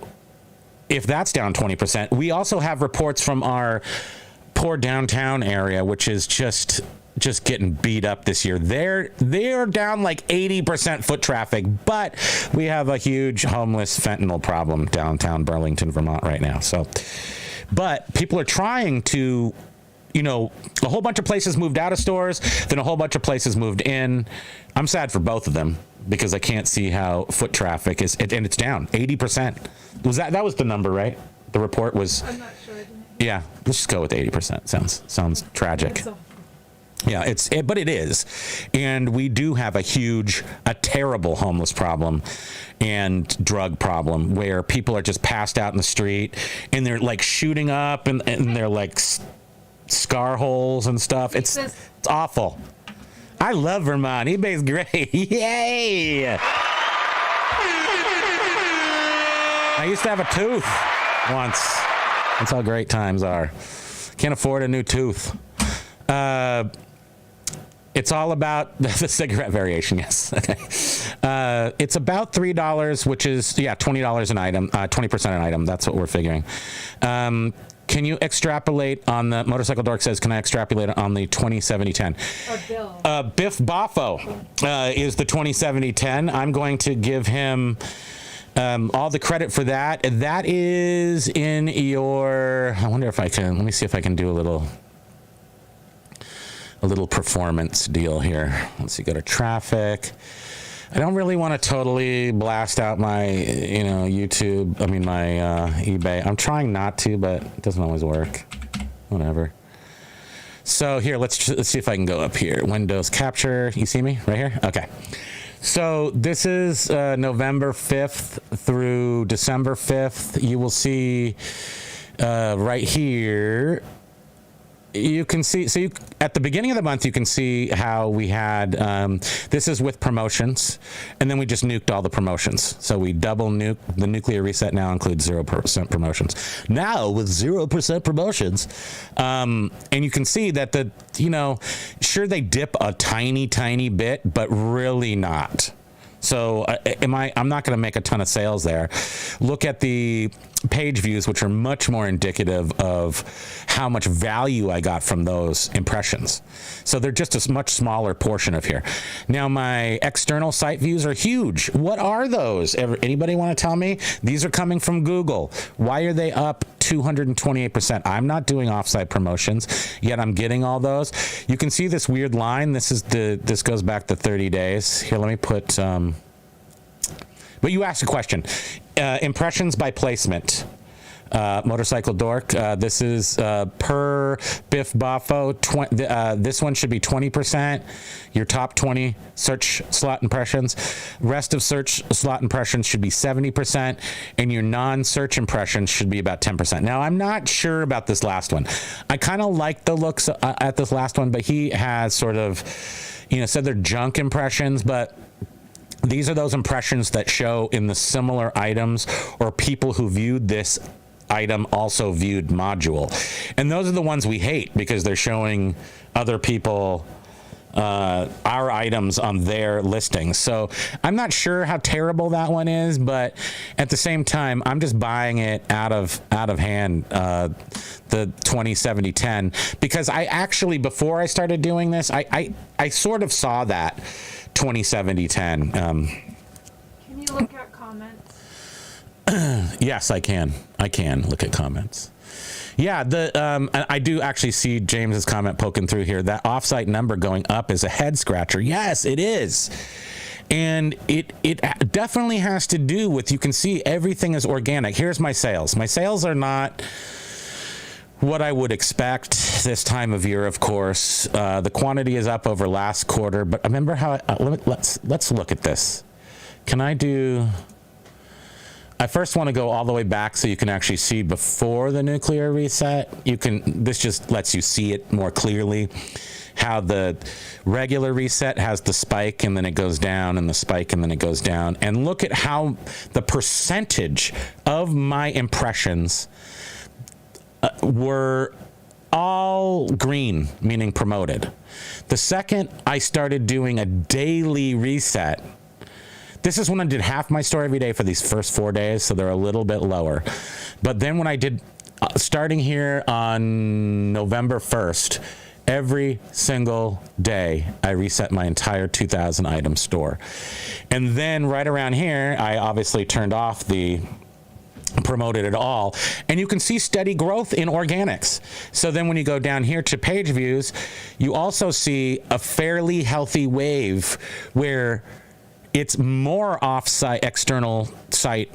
if that's down 20%, we also have reports from our poor downtown area, which is just getting beat up this year. They're down like 80% foot traffic, but we have a huge homeless fentanyl problem downtown Burlington, Vermont right now. So, but people are trying to, you know, a whole bunch of places moved out of stores, then a whole bunch of places moved in. I'm sad for both of them because I can't see how foot traffic is, and it's down 80%. That was the number, right? The report was. I'm not sure. Yeah, let's just go with 80%. Sounds tragic. Yeah, but it is. And we do have a terrible homeless problem and drug problem where people are just passed out in the street and they're like shooting up and they're like scar holes and stuff. It's awful. I love Vermont. eBay's great. Yay! I used to have a tooth once. That's how great times are. Can't afford a new tooth. It's all about the cigarette variation, yes. Okay. It's about $3, which is, $20 an item, 20% an item. That's what we're figuring. Can you extrapolate on the Motorcycle Dork says, can I extrapolate on the 207010? Biff Boffo is the 207010. I'm going to give him all the credit for that. That is in your, I wonder if I can, let me see if I can do a little performance deal here. Let's see, go to traffic. I don't really want to totally blast out my, YouTube, my eBay. I'm trying not to, but it doesn't always work. Whatever. So here, let's see if I can go up here. Windows capture. You see me right here? Okay. So this is November 5th through December 5th. You will see right here. You can see, at the beginning of the month, you can see how we had, this is with promotions, and then we just nuked all the promotions. So we double nuked. The nuclear reset now includes 0% promotions. Now with 0% promotions, and you can see that sure, they dip a tiny, tiny bit, but really not. So I'm not going to make a ton of sales there. Look at the page views, which are much more indicative of how much value I got from those impressions. So they're just a much smaller portion of here. Now, my external site views are huge. What are those? Anybody want to tell me? These are coming from Google. Why are they up 228%? I'm not doing offsite promotions, yet I'm getting all those. You can see this weird line. This goes back to 30 days. Here, let me put, but you asked a question. Impressions by placement. Motorcycle Dork. This is per Biff Boffo. This one should be 20%. Your top 20 search slot impressions. Rest of search slot impressions should be 70%, and your non-search impressions should be about 10%. Now, I'm not sure about this last one. I kind of like the looks at this last one, but he has sort of, said they're junk impressions, but these are those impressions that show in the similar items or people who viewed this item also viewed module. And those are the ones we hate because they're showing other people our items on their listings. So I'm not sure how terrible that one is, but at the same time, I'm just buying it out of hand, the 207010, because I actually, before I started doing this, I sort of saw that 207010. Can you look at comments? Yes, I can. I can look at comments. Yeah, I do actually see James's comment poking through here. That offsite number going up is a head scratcher. Yes, it is. And it definitely has to do with, you can see everything is organic. Here's my sales. My sales are not what I would expect this time of year, of course. The quantity is up over last quarter, but remember how, let's look at this. Can I do, I first want to go all the way back so you can actually see before the nuclear reset. This just lets you see it more clearly, how the regular reset has the spike and then it goes down and the spike and then it goes down. And look at how the percentage of my impressions were all green, meaning promoted. The second I started doing a daily reset, this is when I did half my store every day for these first 4 days, so they're a little bit lower. But then when I did, starting here on November 1st, every single day, I reset my entire 2,000 item store. And then right around here, I obviously turned off the promoted at all, and you can see steady growth in organics. So then when you go down here to page views, you also see a fairly healthy wave where it's more off-site external site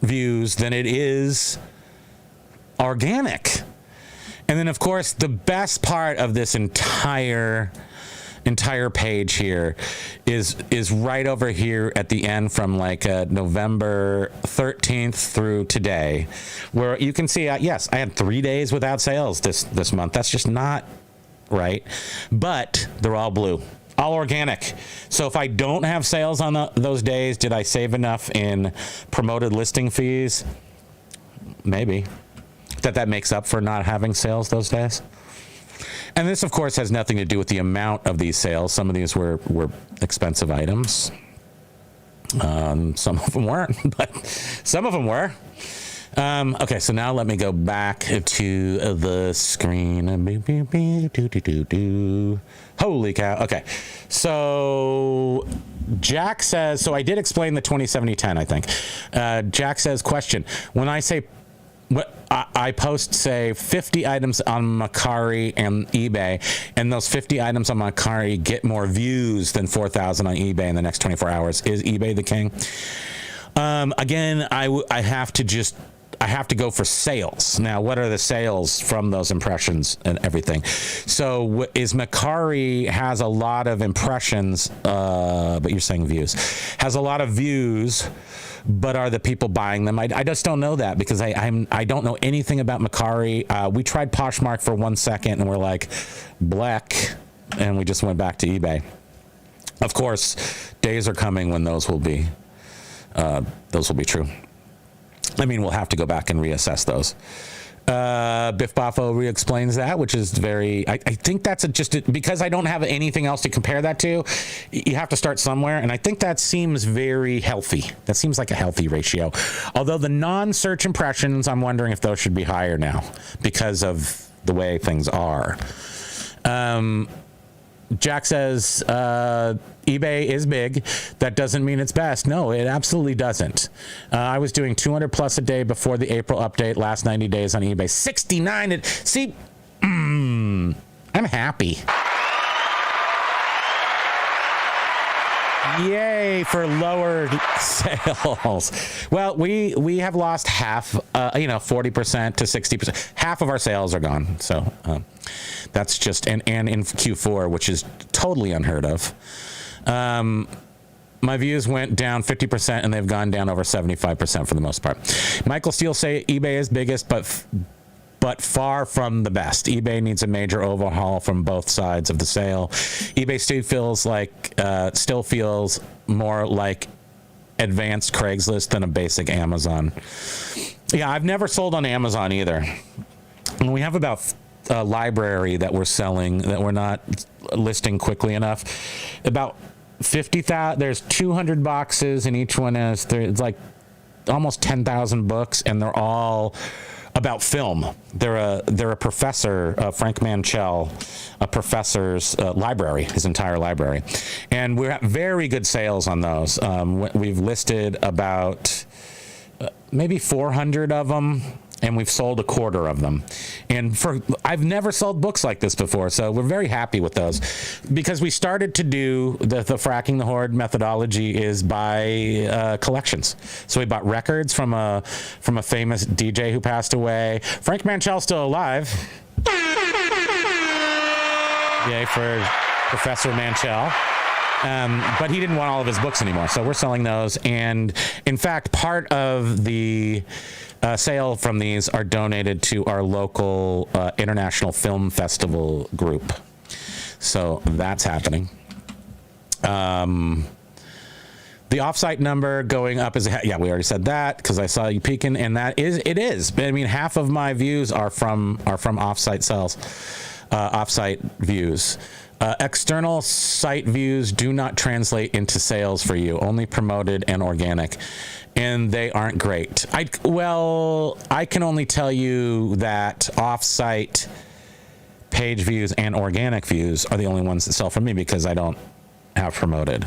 views than it is organic. And then of course the best part of this entire page here is right over here at the end from like November 13th through today, where you can see, yes, I had 3 days without sales this month. That's just not right, but they're all blue, all organic. So if I don't have sales on those days, did I save enough in promoted listing fees? Maybe that makes up for not having sales those days. And this, of course, has nothing to do with the amount of these sales. Some of these were expensive items. Some of them weren't, but some of them were. Okay, so now let me go back to the screen. Holy cow. Okay, so Jack says, so I did explain the 20-70-10, I think. Jack says, question, when I say, I post, say, 50 items on Mercari and eBay, and those 50 items on Mercari get more views than 4,000 on eBay in the next 24 hours. Is eBay the king? Again, I have to go for sales. Now, what are the sales from those impressions and everything? So is Mercari has a lot of impressions, but you're saying views, has a lot of views, but are the people buying them? I just don't know that because I don't know anything about Mercari. We tried Poshmark for 1 second and we're like, black, and we just went back to eBay. Of course, days are coming when those will be true. I mean, we'll have to go back and reassess those. Biff Boffo re-explains that, which is very, I think that's because I don't have anything else to compare that to, you have to start somewhere, and I think that seems very healthy. That seems like a healthy ratio. Although the non-search impressions, I'm wondering if those should be higher now because of the way things are. Jack says, eBay is big. That doesn't mean it's best. No, it absolutely doesn't. I was doing 200 plus a day before the April update, last 90 days on eBay. 69. See, I'm happy. Yay for lower sales. Well, we have lost half, 40% to 60%. Half of our sales are gone. So that's just, and in Q4, which is totally unheard of. My views went down 50% and they've gone down over 75% for the most part. Michael Steele say eBay is biggest, but far from the best. eBay needs a major overhaul from both sides of the sale. eBay still feels more like advanced Craigslist than a basic Amazon. Yeah, I've never sold on Amazon either. And we have about a library that we're selling that we're not listing quickly enough. About 50,000. There's 200 boxes, and each one it's like almost 10,000 books, and they're all about film. They're a professor, Frank Manchell, a professor's library, his entire library, and we're at very good sales on those. We've listed about maybe 400 of them, and we've sold a quarter of them. And I've never sold books like this before, so we're very happy with those because we started to do the Fracking the Hoard methodology is by collections. So we bought records from a famous DJ who passed away. Frank Manchell's still alive. Yay for Professor Manchell. But he didn't want all of his books anymore, so we're selling those. And in fact, part of the sale from these are donated to our local International Film Festival group. So that's happening. The offsite number going up is, yeah, we already said that because I saw you peeking, and it is. I mean, half of my views are from offsite sales, offsite views. External site views do not translate into sales for you, only promoted and organic, and they aren't great. I can only tell you that offsite page views and organic views are the only ones that sell for me because I don't have promoted.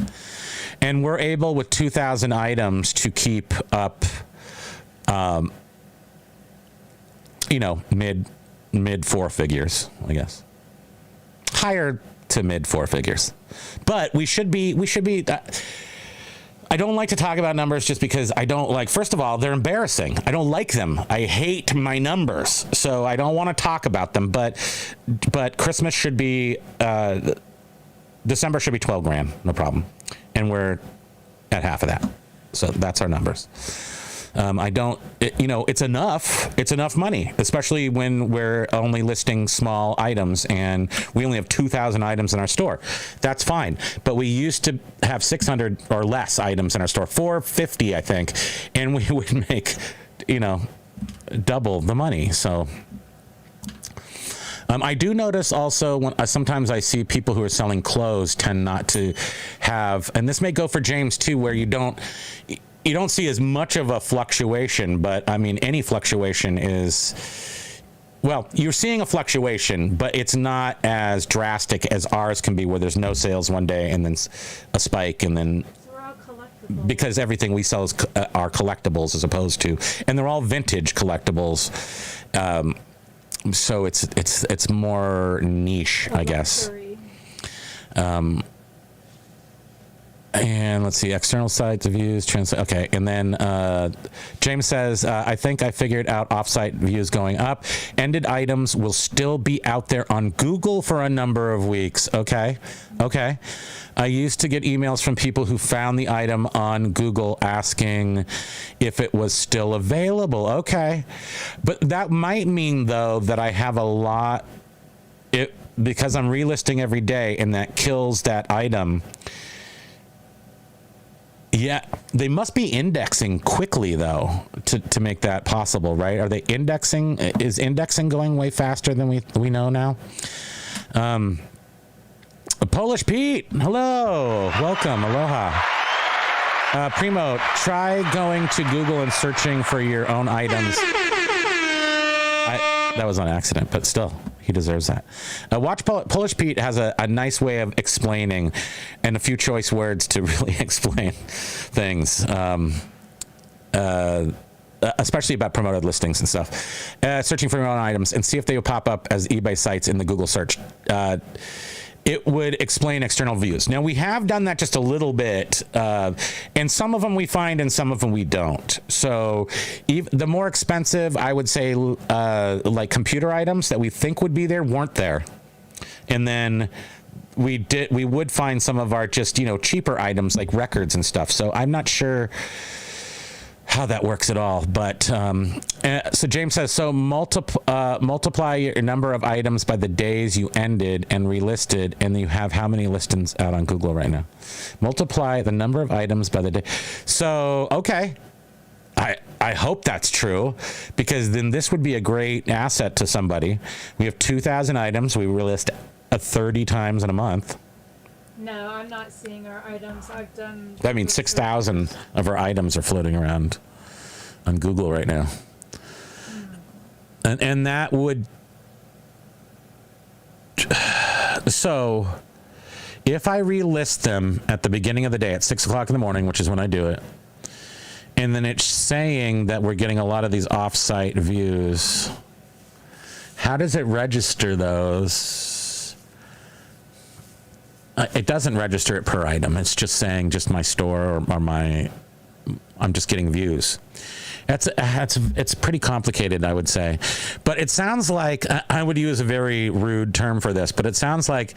And we're able with 2,000 items to keep up, mid four figures, I guess. Higher to mid four figures, but we should be. I don't like to talk about numbers just because I don't like. First of all, they're embarrassing. I don't like them. I hate my numbers, so I don't want to talk about them. But Christmas should be December should be 12 grand, no problem, and we're at half of that. So that's our numbers. It's enough. It's enough money, especially when we're only listing small items and we only have 2,000 items in our store. That's fine. But we used to have 600 or less items in our store, 450, I think, and we would make, double the money. So, I do notice also when sometimes I see people who are selling clothes tend not to have, and this may go for James too, where you don't see as much of a fluctuation, but I mean, any fluctuation is, well, you're seeing a fluctuation, but it's not as drastic as ours can be, where there's no sales one day and then a spike, and then because everything we sell are collectibles as opposed to, and they're all vintage collectibles. So it's more niche, I guess. And let's see, external sites views, okay. And then James says, I think I figured out offsite views going up. Ended items will still be out there on Google for a number of weeks. Okay. I used to get emails from people who found the item on Google asking if it was still available. Okay. But that might mean, though, that I have a lot, because I'm relisting every day, and that kills that item. Yeah, they must be indexing quickly, though, to make that possible, right? Are they indexing? Is indexing going way faster than we know now? Polish Pete, hello, welcome, aloha. Primo, try going to Google and searching for your own items. That was on accident, but still, he deserves that. Watch Polish Pete has a nice way of explaining, and a few choice words to really explain things, especially about promoted listings and stuff. Searching for your own items, and see if they will pop up as eBay sites in the Google search. It would explain external views. Now, we have done that just a little bit, and some of them we find and some of them we don't. So the more expensive, I would say, like computer items that we think would be there weren't there. And then we would find some of our just, cheaper items like records and stuff. So I'm not sure how that works at all, but so James says, so multiply your number of items by the days you ended and relisted, and you have how many listings out on Google right now? Multiply the number of items by the day. So okay, I hope that's true, because then this would be a great asset to somebody. We have 2,000 items. We relist 30 times in a month. No, I'm not seeing our items. I've done... That means 6,000 of our items are floating around on Google right now. And that would... So, if I relist them at the beginning of the day at 6 o'clock in the morning, which is when I do it, and then it's saying that we're getting a lot of these off-site views, how does it register those? It doesn't register it per item. It's just saying just my store or my, I'm just getting views. It's pretty complicated, I would say. But it sounds like, I would use a very rude term for this, but it sounds like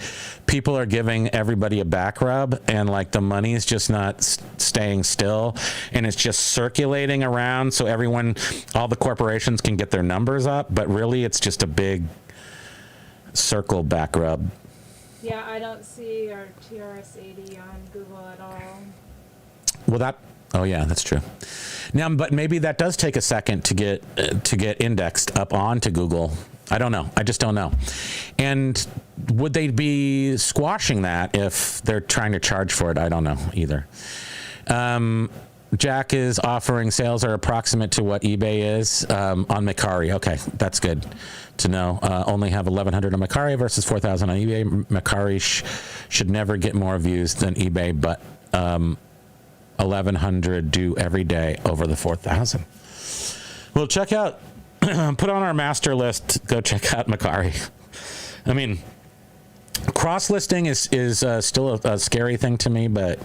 people are giving everybody a back rub, and like the money is just not staying still, and it's just circulating around so all the corporations can get their numbers up, but really it's just a big circle back rub. Yeah, I don't see our TRS-80 on Google at all. Well, oh yeah, that's true. Now, but maybe that does take a second to get indexed up onto Google. I don't know. I just don't know. And would they be squashing that if they're trying to charge for it? I don't know either. Jack is offering sales are approximate to what eBay is on Mercari. Okay, that's good to know. Only have 1,100 on Mercari versus 4,000 on eBay. Mercari should never get more views than eBay, but 1,100 do every day over the 4,000. Well, check out, put on our master list, go check out Mercari. I mean, cross-listing is still a scary thing to me, but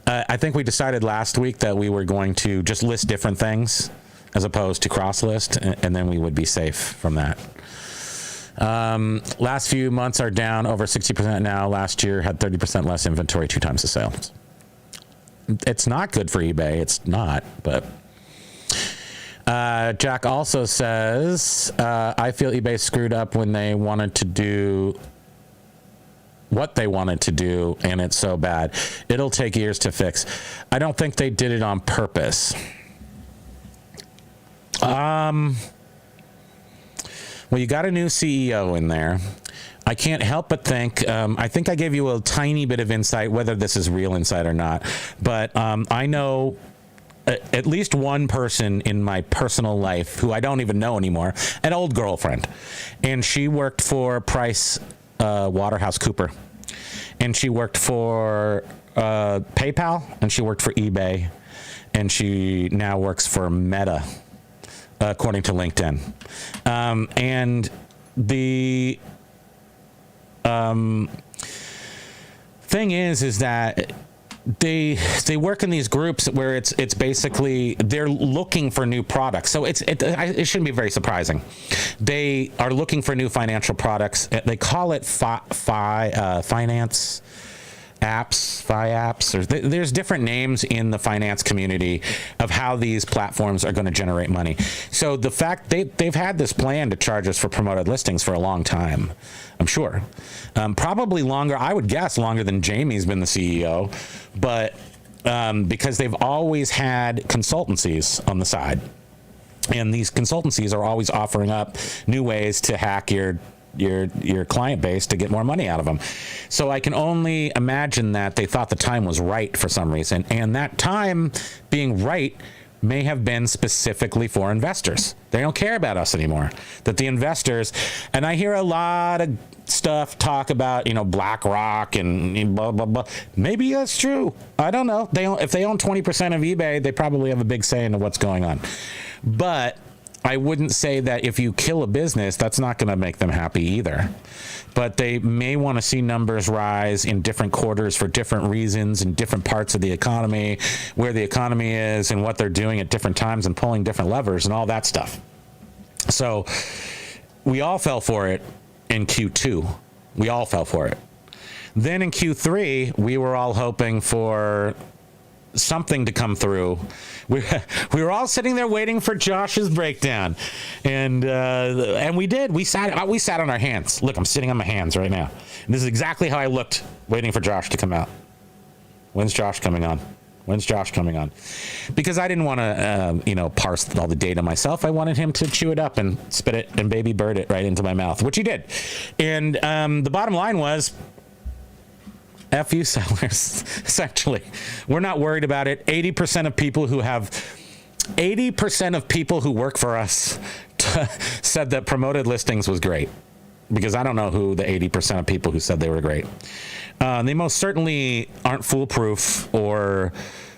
I think we decided last week that we were going to just list different things as opposed to cross-list, and then we would be safe from that. Last few months are down over 60% now. Last year had 30% less inventory, 2 times the sales. It's not good for eBay. It's not, but... Jack also says, I feel eBay screwed up when they wanted to do what they wanted to do, and it's so bad. It'll take years to fix. I don't think they did it on purpose. Well, Well, you got a new CEO in there. I can't help but think, I think I gave you a tiny bit of insight, whether this is real insight or not, but I know at least one person in my personal life who I don't even know anymore, an old girlfriend, and she worked for Price Waterhouse Cooper, and she worked for PayPal, and she worked for eBay, and she now works for Meta, according to LinkedIn. And the thing is that they work in these groups where it's basically they're looking for new products. So it shouldn't be very surprising. They are looking for new financial products. They call it finance apps, or there's different names in the finance community of how these platforms are going to generate money. So the fact they've had this plan to charge us for promoted listings for a long time, I'm sure, probably longer. I would guess longer than Jamie's been the CEO, but because they've always had consultancies on the side, and these consultancies are always offering up new ways to hack your client base to get more money out of them. So I can only imagine that they thought the time was right for some reason, and that time being right may have been specifically for investors. They don't care about us anymore. That the investors, and I hear a lot of stuff talk about, BlackRock and blah, blah, blah. Maybe that's true. I don't know. If they own 20% of eBay, they probably have a big say into what's going on. But I wouldn't say that if you kill a business, that's not going to make them happy either. But they may want to see numbers rise in different quarters for different reasons in different parts of the economy, where the economy is and what they're doing at different times and pulling different levers and all that stuff. So we all fell for it in Q2. We all fell for it. Then in Q3, we were all hoping for something to come through. We were all sitting there waiting for Josh's breakdown, and we did. We sat on our hands. Look, I'm sitting on my hands right now. And this is exactly how I looked, waiting for Josh to come out. When's Josh coming on? When's Josh coming on? Because I didn't want to, parse all the data myself. I wanted him to chew it up and spit it and baby bird it right into my mouth, which he did. And the bottom line was, F you sellers, essentially. We're not worried about it. 80% of people who work for us said that promoted listings was great, because I don't know who the 80% of people who said they were great. They most certainly aren't foolproof, or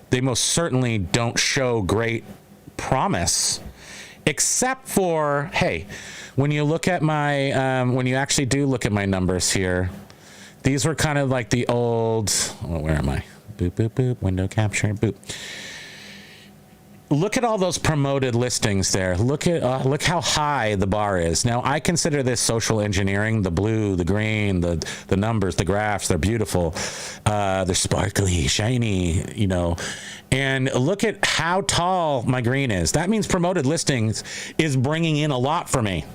they most certainly don't show great promise, except for, hey, when you look at my, when you actually do look at my numbers here, these were kind of like the old, where am I? Boop, boop, boop, window capture, boop. Look at all those promoted listings there. Look how high the bar is. Now, I consider this social engineering. The blue, the green, the numbers, the graphs, they're beautiful. They're sparkly, shiny, And look at how tall my green is. That means promoted listings is bringing in a lot for me,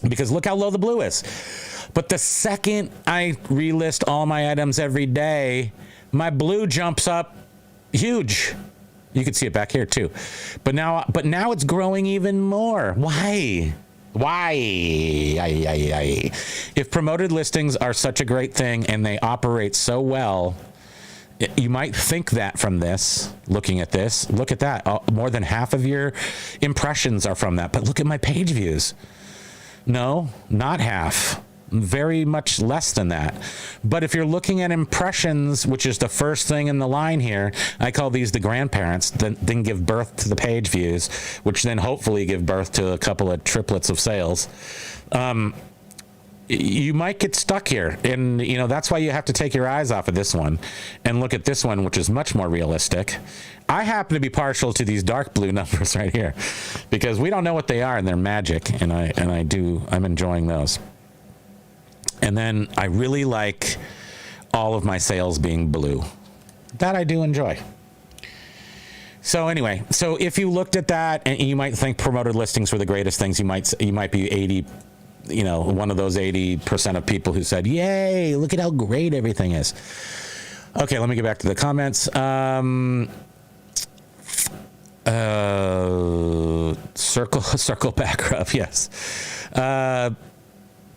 because look how low the blue is. But the second I relist all my items every day, my blue jumps up huge. You can see it back here too. But now it's growing even more. Why? If promoted listings are such a great thing and they operate so well, you might think that from this, looking at this. Look at that. More than half of your impressions are from that. But look at my page views. No, not half. Very much less than that. But if you're looking at impressions, which is the first thing in the line here, I call these the grandparents, then give birth to the page views, which then hopefully give birth to a couple of triplets of sales. You might get stuck here, and that's why you have to take your eyes off of this one and look at this one, which is much more realistic. I happen to be partial to these dark blue numbers right here, because we don't know what they are, and they're magic, and I'm enjoying those. And then I really like all of my sales being blue. That I do enjoy. So anyway, so if you looked at that, and you might think promoted listings were the greatest things, you might be 80, one of those 80% of people who said, yay, look at how great everything is. Okay, let me get back to the comments. Circle back up. Yes.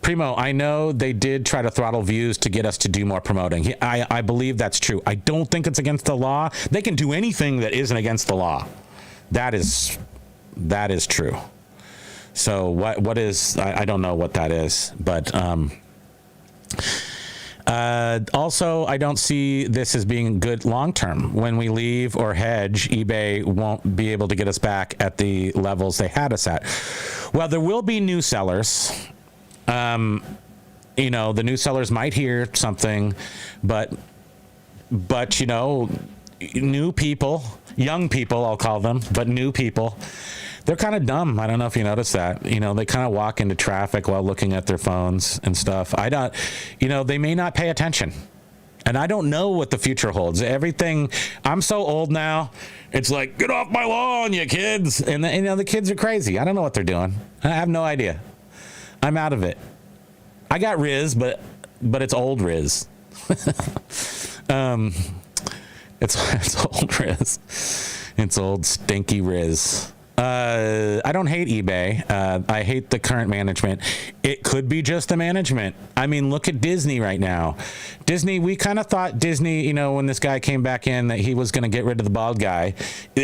Primo, I know they did try to throttle views to get us to do more promoting. I believe that's true. I don't think it's against the law. They can do anything that isn't against the law. That is true. So what is, I don't know what that is, but also I don't see this as being good long term. When we leave or hedge, eBay won't be able to get us back at the levels they had us at. Well, there will be new sellers. You know, the new sellers might hear something, but you know, new people, young people, I'll call them, but new people, they're kind of dumb. I don't know if you noticed that. You know, they kind of walk into traffic while looking at their phones and stuff. You know, they may not pay attention. And I don't know what the future holds. Everything, I'm so old now. It's like, get off my lawn, you kids. And you know, the kids are crazy. I don't know what they're doing. I have no idea. I'm out of it. I got Riz, but it's old Riz. It's old Riz. It's old stinky Riz. I don't hate eBay. I hate the current management. It could be just the management. I mean, look at Disney right now. Disney, we kind of thought Disney, you know, when this guy came back in, that he was going to get rid of the bald guy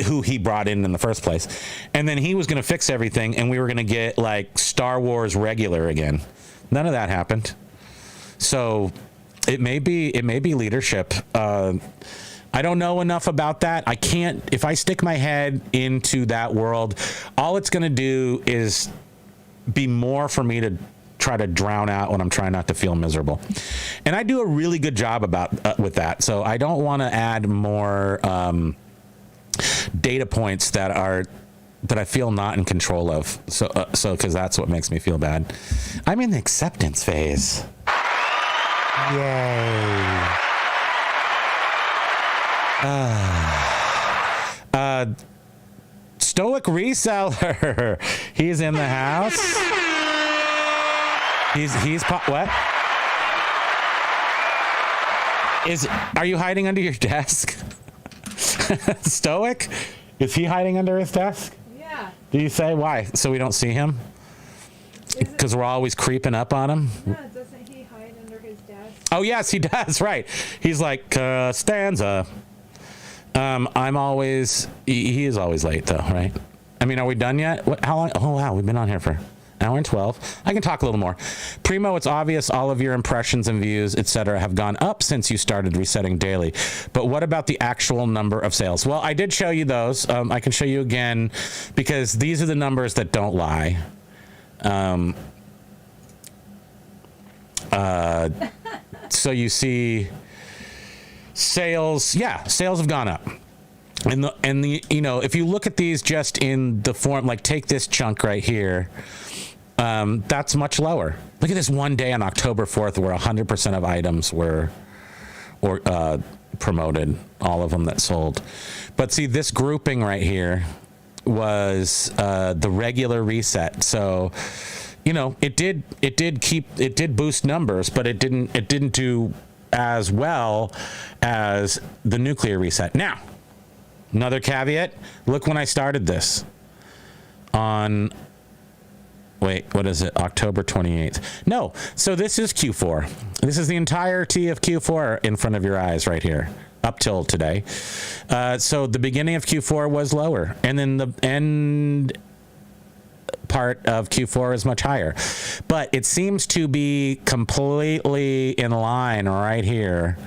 who he brought in the first place. And then he was going to fix everything, and we were going to get like Star Wars regular again. None of that happened. So it may be leadership. I don't know enough about that. I can't, if I stick my head into that world, all it's going to do is be more for me to try to drown out when I'm trying not to feel miserable. And I do a really good job with that. So I don't want to add more data points that I feel not in control of. So because that's what makes me feel bad. I'm in the acceptance phase. Yay. Stoic Reseller. He's in the house. What? Are you hiding under your desk? Stoic? Is he hiding under his desk? Yeah. Do you say why? So we don't see him? Because we're always creeping up on him? Yeah, doesn't he hide under his desk? Oh, yes, he does. Right. He's like, Costanza. He is always late though, right? I mean, are we done yet? How long? Oh, wow. We've been on here for an hour and 12. I can talk a little more. Primo, it's obvious all of your impressions and views, etc., have gone up since you started resetting daily. But what about the actual number of sales? Well, I did show you those. I can show you again because these are the numbers that don't lie. So you see sales have gone up. And the you know, if you look at these just in the form, like take this chunk right here, that's much lower. Look at this one day on October 4th where 100% of items were promoted, all of them that sold. But see, this grouping right here was the regular reset. So, you know, it did boost numbers, but it didn't do as well as the nuclear reset. Now, another caveat, look when I started this on, what is it, October 28th. No, so this is Q4. This is the entirety of Q4 in front of your eyes right here, up till today. So the beginning of Q4 was lower, and then the end part of Q4 is much higher. But it seems to be completely in line right here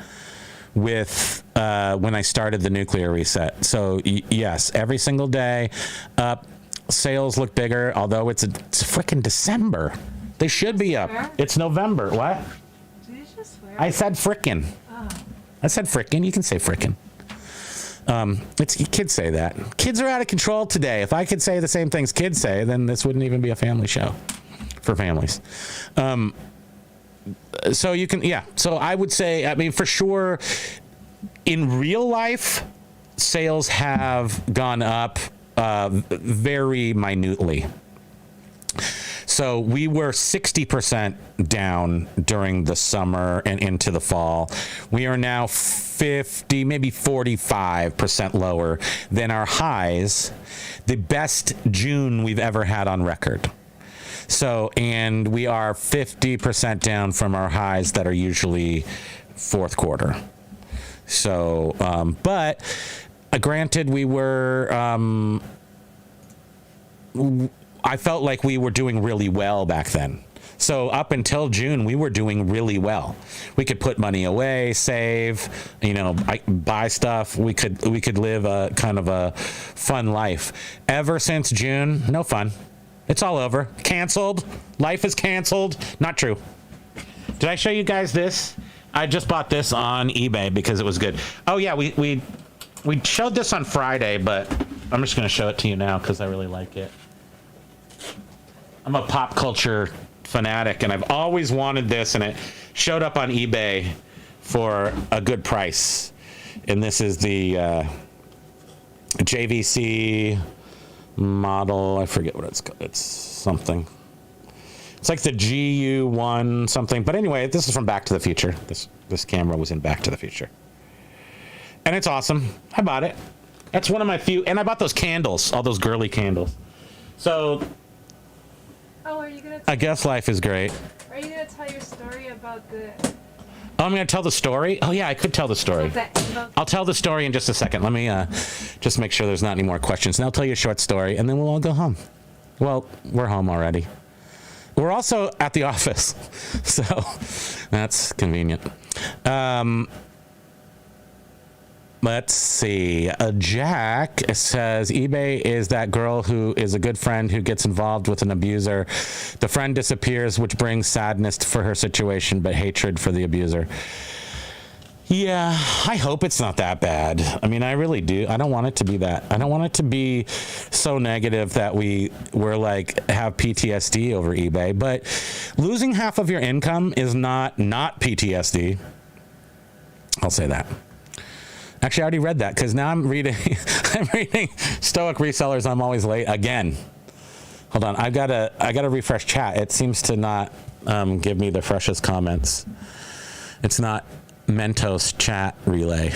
with when I started the nuclear reset. So yes, every single day up. Sales look bigger, although it's freaking December. They should be up. It's November. What? Did you just swear? I said frickin'. Oh. I said frickin'. You can say frickin'. Kids say that. Kids are out of control today. If I could say the same things kids say, then this wouldn't even be a family show for families. So you can, yeah. So I would say, I mean, for sure, in real life, sales have gone up very minutely. So we were 60% down during the summer and into the fall. We are now 50, maybe 45% lower than our highs, the best June we've ever had on record. So, and we are 50% down from our highs that are usually fourth quarter. So, but granted, we were, I felt like we were doing really well back then. So up until June, we were doing really well. We could put money away, save, buy stuff. We could live a kind of a fun life. Ever since June, no fun. It's all over. Canceled. Life is canceled. Not true. Did I show you guys this? I just bought this on eBay because it was good. Oh yeah, we showed this on Friday, but I'm just going to show it to you now because I really like it. I'm a pop culture fanatic, and I've always wanted this, and it showed up on eBay for a good price. And this is the JVC model. I forget what it's called. It's something. It's like the GU1 something. But anyway, this is from Back to the Future. This camera was in Back to the Future. And it's awesome. I bought it. That's one of my few. And I bought those candles, all those girly candles. So Oh, are you gonna? I guess life is great. Are you gonna tell your story about the? Oh, I'm gonna tell the story. Oh yeah, I could tell the story. I'll tell the story in just a second. Let me just make sure there's not any more questions, and I'll tell you a short story, and then we'll all go home. Well, we're home already. We're also at the office, so that's convenient. Let's see. Jack says eBay is that girl who is a good friend who gets involved with an abuser. The friend disappears, which brings sadness for her situation, but hatred for the abuser. Yeah, I hope it's not that bad. I mean, I really do. I don't want it to be that. I don't want it to be so negative that we're like have PTSD over eBay. But losing half of your income is not PTSD. I'll say that. Actually, I already read that because now I'm reading Stoic Resellers. I'm always late again. Hold on, I gotta refresh chat. It seems to not give me the freshest comments. It's not Mentos chat relay.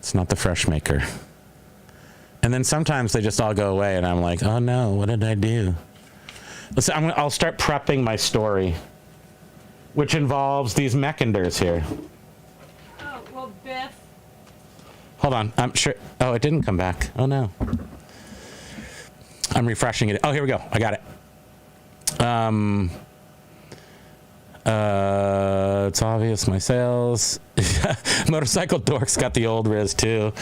It's not the fresh maker. And then sometimes they just all go away, and I'm like, oh no, what did I do? Listen, I'll start prepping my story, which involves these mechinders here. Oh well, Biff. Hold on, I'm sure. Oh, it didn't come back. Oh no. I'm refreshing it. Oh, here we go. I got it. It's obvious my sales. Motorcycle Dork's got the old Riz too.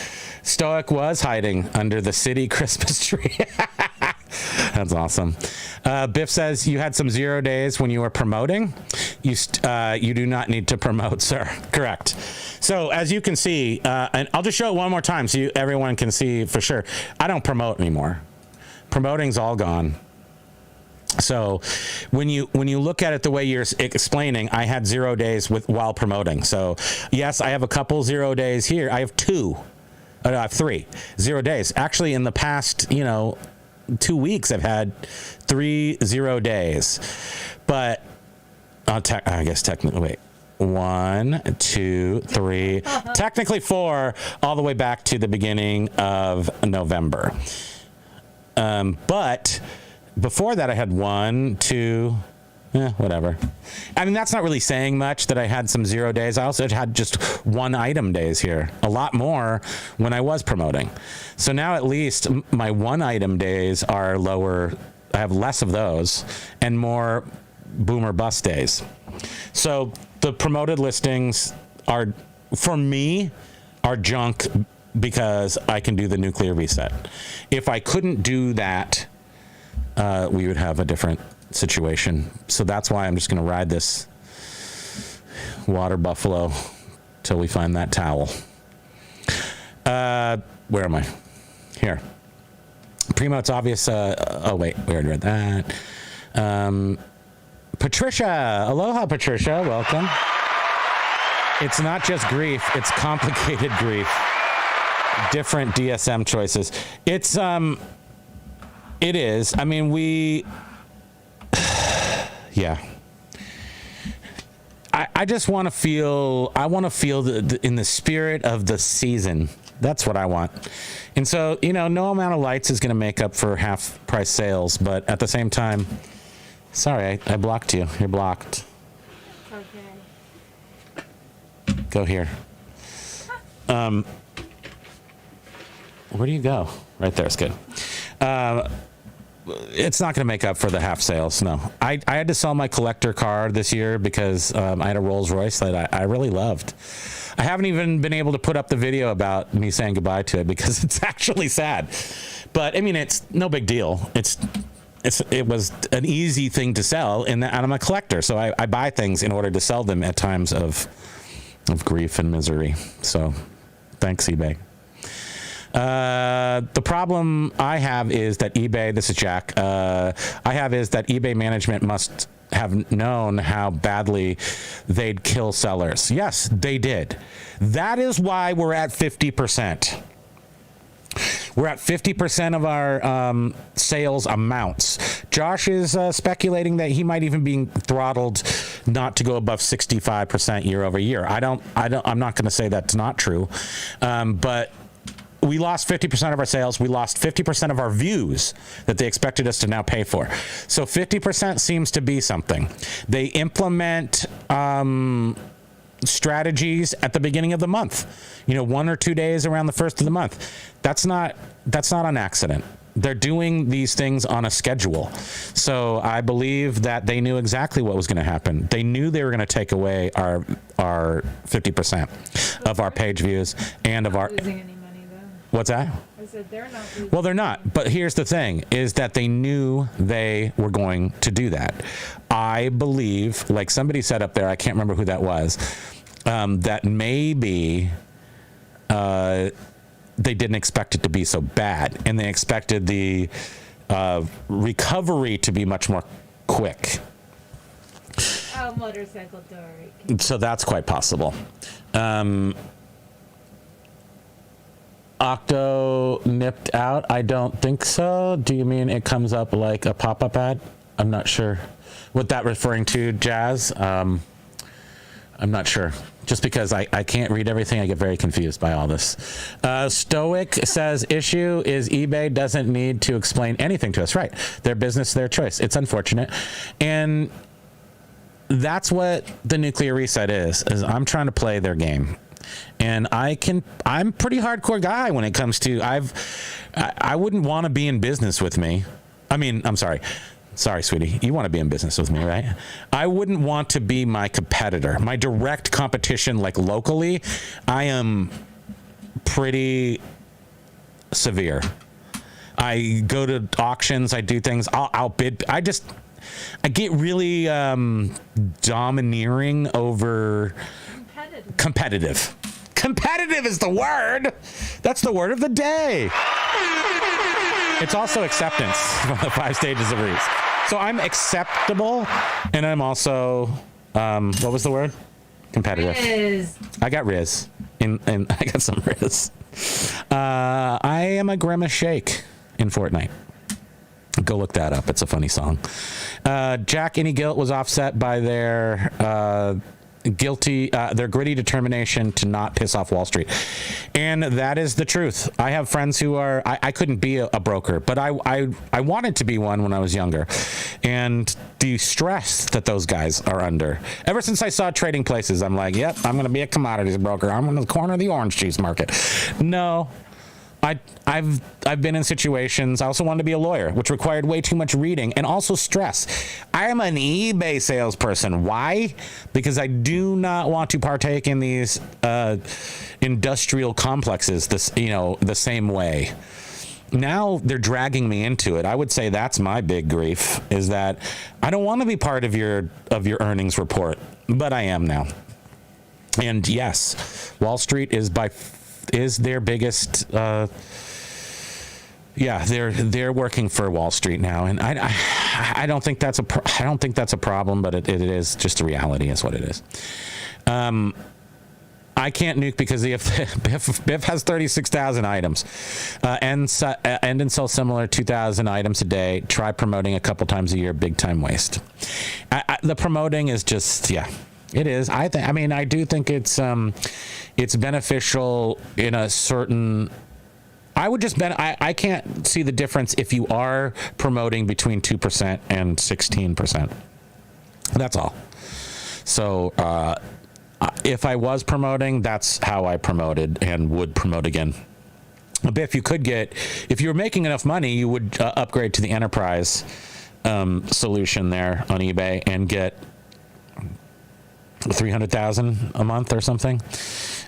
Stoic was hiding under the city Christmas tree. That's awesome. Biff says you had some 0 days when you were promoting. You do not need to promote, sir. Correct. So as you can see, and I'll just show it one more time so everyone can see for sure. I don't promote anymore. Promoting's all gone. So when you look at it the way you're explaining, I had 0 days while promoting. So yes, I have a couple 0 days here. I have two. I have 3 0 days. Actually, in the past, 2 weeks, I've had 3 0 days. But I guess technically, wait. 1, 2, 3, technically 4, all the way back to the beginning of November. But before that, I had 1, 2, whatever. I mean, that's not really saying much that I had some 0 days. I also had just 1 item days here, a lot more when I was promoting. So now at least my 1 item days are lower. I have less of those and more boomer bust days. So the promoted listings are, for me, are junk because I can do the nuclear reset. If I couldn't do that, we would have a different situation. So that's why I'm just going to ride this water buffalo till we find that towel. Where am I? Here. Primo, it's obvious. Oh, wait, we already read that. Patricia. Aloha, Patricia. Welcome. It's not just grief. It's complicated grief. Different DSM choices. It is. I mean, Yeah. I just want to feel, in the spirit of the season. That's what I want. And so, no amount of lights is going to make up for half price sales, but at the same time, sorry, I blocked you. You're blocked. Okay. Go here. Where do you go? Right there is good. It's not going to make up for the half sales. No, I had to sell my collector car this year because I had a Rolls Royce that I really loved. I haven't even been able to put up the video about me saying goodbye to it because it's actually sad. But I mean, it's no big deal. It was an easy thing to sell, and I'm a collector, so I buy things in order to sell them at times of grief and misery. So, thanks, eBay. The problem I have is that eBay, this is Jack, is that eBay management must have known how badly they'd kill sellers. Yes, they did. That is why we're at 50%. We're at 50% of our sales amounts. Josh is speculating that he might even be throttled not to go above 65% year over year. I'm not going to say that's not true, but we lost 50% of our sales. We lost 50% of our views that they expected us to now pay for. So 50% seems to be something. They implement strategies at the beginning of the month. 1 or 2 days around the first of the month. That's not an accident. They're doing these things on a schedule. So I believe that they knew exactly what was going to happen. They knew they were going to take away our 50% of our page views and of our. Losing any money though. What's that? I said they're not losing. Well, they're not. But here's the thing: is that they knew they were going to do that. I believe, like somebody said up there, I can't remember who that was, that maybe. They didn't expect it to be so bad, and they expected the recovery to be much more quick. Oh, motorcycle door. So that's quite possible. Octo nipped out? I don't think so. Do you mean it comes up like a pop-up ad? I'm not sure. What that referring to, Jazz? I'm not sure. Just because I can't read everything, I get very confused by all this. Stoic says, issue is eBay doesn't need to explain anything to us. Right. Their business, their choice. It's unfortunate. And that's what the nuclear reset is I'm trying to play their game. And I'm pretty hardcore guy when it comes to, I wouldn't want to be in business with me. I mean, I'm sorry. Sorry, sweetie. You want to be in business with me, right? I wouldn't want to be my competitor. My direct competition, like locally, I am pretty severe. I go to auctions. I do things. I'll bid. I get really domineering over competitive. Competitive is the word. That's the word of the day. It's also acceptance from the 5 stages of Reese. So I'm acceptable, and I'm also, what was the word? Competitive. Riz. I got Riz, and I got some Riz. I am a Grimace Shake in Fortnite. Go look that up. It's a funny song. Jack Any Guilt was offset by their their gritty determination to not piss off Wall Street. And that is the truth. I have friends who are, I couldn't be a broker, but I wanted to be one when I was younger. And the stress that those guys are under, ever since I saw Trading Places, I'm like, yep, I'm going to be a commodities broker. I'm in the corner of the orange juice market. No. I've been in situations. I also wanted to be a lawyer, which required way too much reading and also stress. I am an eBay salesperson. Why? Because I do not want to partake in these industrial complexes the same way. Now they're dragging me into it. I would say that's my big grief, is that I don't want to be part of your earnings report, but I am now. And yes, Wall Street is their biggest they're working for Wall Street now, and I don't think that's I don't think that's a problem, but it is just a reality, is what it is. I I can't nuke because Biff has 36,000 items and sell similar 2,000 items a day. Try promoting a couple times a year. Big time waste. The promoting is just, yeah, it is. I do think it's beneficial in a certain. I can't see the difference if you are promoting between 2% and 16%. That's all. So if I was promoting, that's how I promoted and would promote again. But if you were making enough money, you would upgrade to the enterprise solution there on eBay and get 300,000 a month or something.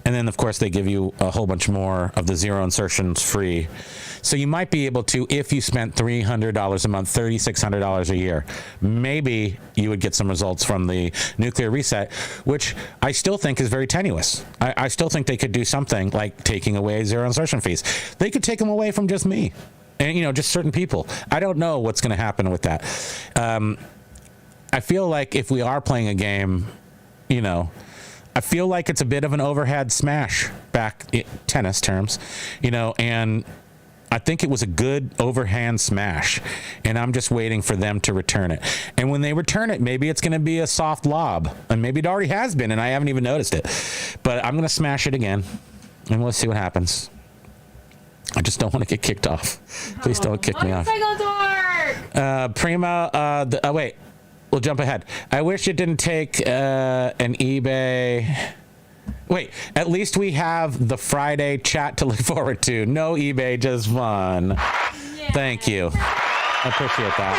And then, of course, they give you a whole bunch more of the zero insertions free. So you might be able to, if you spent $300 a month, $3,600 a year, maybe you would get some results from the nuclear reset, which I still think is very tenuous. I still think they could do something like taking away zero insertion fees. They could take them away from just me and, just certain people. I don't know what's going to happen with that. I feel like if we are playing a game, I feel like it's a bit of an overhead smash back in tennis terms, and I think it was a good overhand smash, and I'm just waiting for them to return it. And when they return it, maybe it's going to be a soft lob, and maybe it already has been, and I haven't even noticed it. But I'm going to smash it again, and we'll see what happens. I just don't want to get kicked off. Please don't kick me off. Primo, wait. We'll jump ahead. I wish it didn't take an eBay. Wait, at least we have the Friday chat to look forward to. No eBay, just fun. Yeah. Thank you. I appreciate that.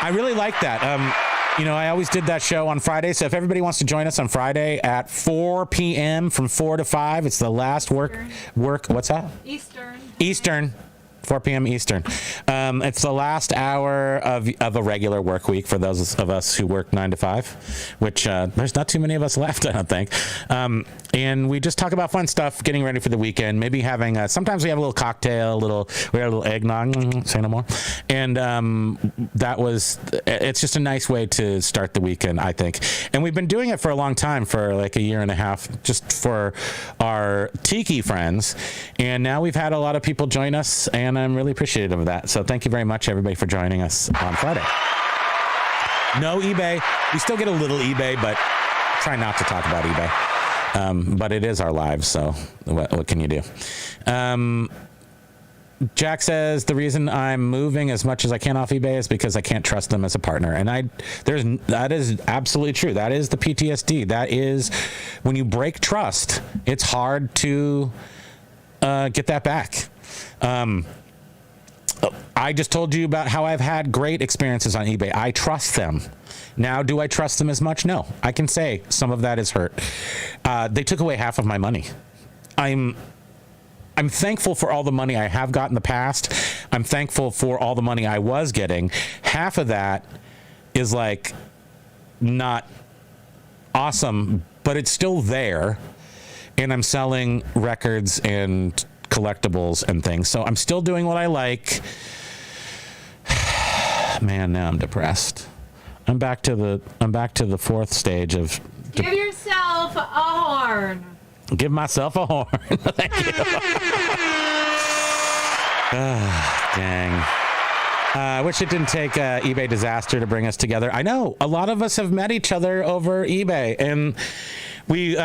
I really like that. I always did that show on Friday. So if everybody wants to join us on Friday at 4 p.m. from 4 to 5, it's the last work. What's that? Eastern. 4 p.m. Eastern. It's the last hour of a regular work week for those of us who work 9 to 5, which there's not too many of us left, I don't think. And we just talk about fun stuff, getting ready for the weekend, maybe having sometimes we have a little cocktail, we have a little eggnog, say no more. And it's just a nice way to start the weekend, I think. And we've been doing it for a long time, for like a year and a half, just for our Tiki friends. And now we've had a lot of people join us, and I'm really appreciative of that. So thank you very much, everybody, for joining us on Friday. No eBay. We still get a little eBay, but try not to talk about eBay. But it is our lives, so what can you do? Jack says the reason I'm moving as much as I can off eBay is because I can't trust them as a partner. And that is absolutely true. That is the PTSD. That is when you break trust, it's hard to get that back. I just told you about how I've had great experiences on eBay. I trust them. Now, do I trust them as much? No. I can say some of that is hurt. They took away half of my money. I'm thankful for all the money I have got in the past. I'm thankful for all the money I was getting. Half of that is like not awesome, but it's still there. And I'm selling records and collectibles and things. So I'm still doing what I like. Man, now I'm depressed. I'm back to the fourth stage of give yourself a horn. Give myself a horn. Thank you. Dang. I wish it didn't take eBay disaster to bring us together. I know a lot of us have met each other over eBay, and we,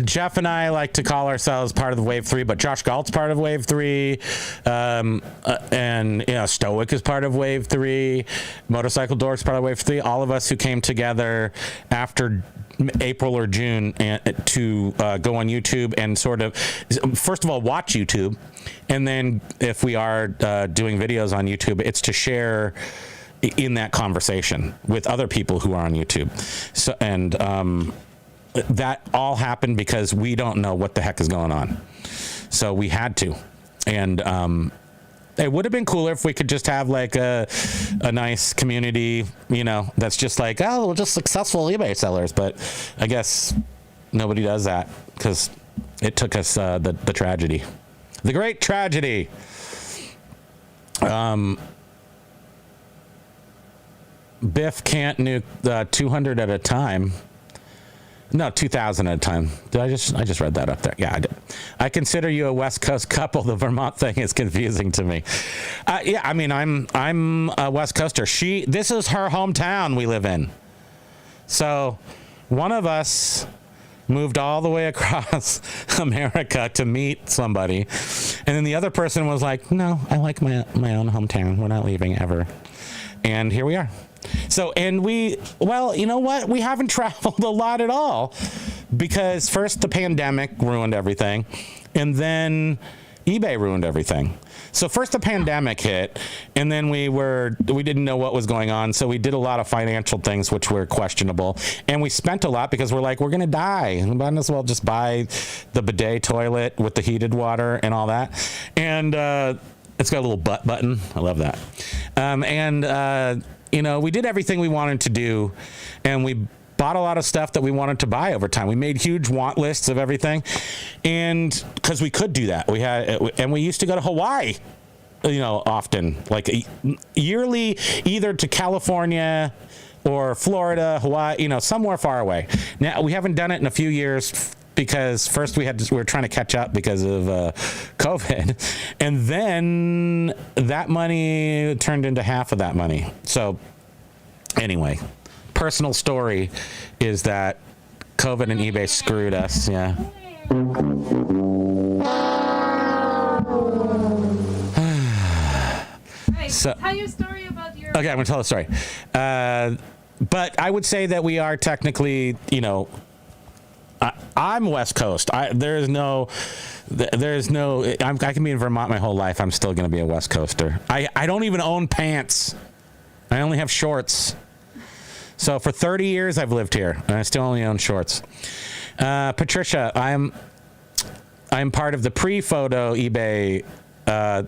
Jeff and I like to call ourselves part of the Wave 3, but Josh Galt's part of Wave 3, and Stoic is part of Wave 3, Motorcycle Dork's part of Wave 3. All of us who came together after April or June to go on YouTube and sort of, first of all, watch YouTube, and then if we are doing videos on YouTube, it's to share in that conversation with other people who are on YouTube. So that all happened because we don't know what the heck is going on. So we had to. And it would have been cooler if we could just have like a nice community, that's just like, oh, we're just successful eBay sellers. But I guess nobody does that because it took us the tragedy. The great tragedy. Biff can't nuke 200 at a time. No, 2,000 at a time. I just read that up there. Yeah, I did. I consider you a West Coast couple. The Vermont thing is confusing to me. Yeah, I mean, I'm a West Coaster. This is her hometown we live in. So one of us moved all the way across America to meet somebody. And then the other person was like, no, I like my own hometown. We're not leaving ever. And here we are. So, and well, you know what? We haven't traveled a lot at all because first the pandemic ruined everything and then eBay ruined everything. So first the pandemic hit and then we didn't know what was going on. So we did a lot of financial things, which were questionable. And we spent a lot because we're like, we're going to die. We might as well just buy the bidet toilet with the heated water and all that. And, it's got a little butt button. I love that. You know, we did everything we wanted to do, and we bought a lot of stuff that we wanted to buy over time. We made huge want lists of everything, and because we could do that, we used to go to Hawaii, you know, often, like yearly, either to California or Florida, Hawaii, you know, somewhere far away. Now we haven't done it in a few years because first we were trying to catch up because of COVID, and then that money turned into half of that money. So anyway, personal story is that COVID and eBay screwed us. Yeah. So tell your story about your. Okay, I'm gonna tell the story. But I would say that we are technically, you know, I'm West Coast. I can be in Vermont my whole life. I'm still going to be a West Coaster. I don't even own pants. I only have shorts. So for 30 years I've lived here and I still only own shorts. Patricia, I'm part of the pre-photo eBay wave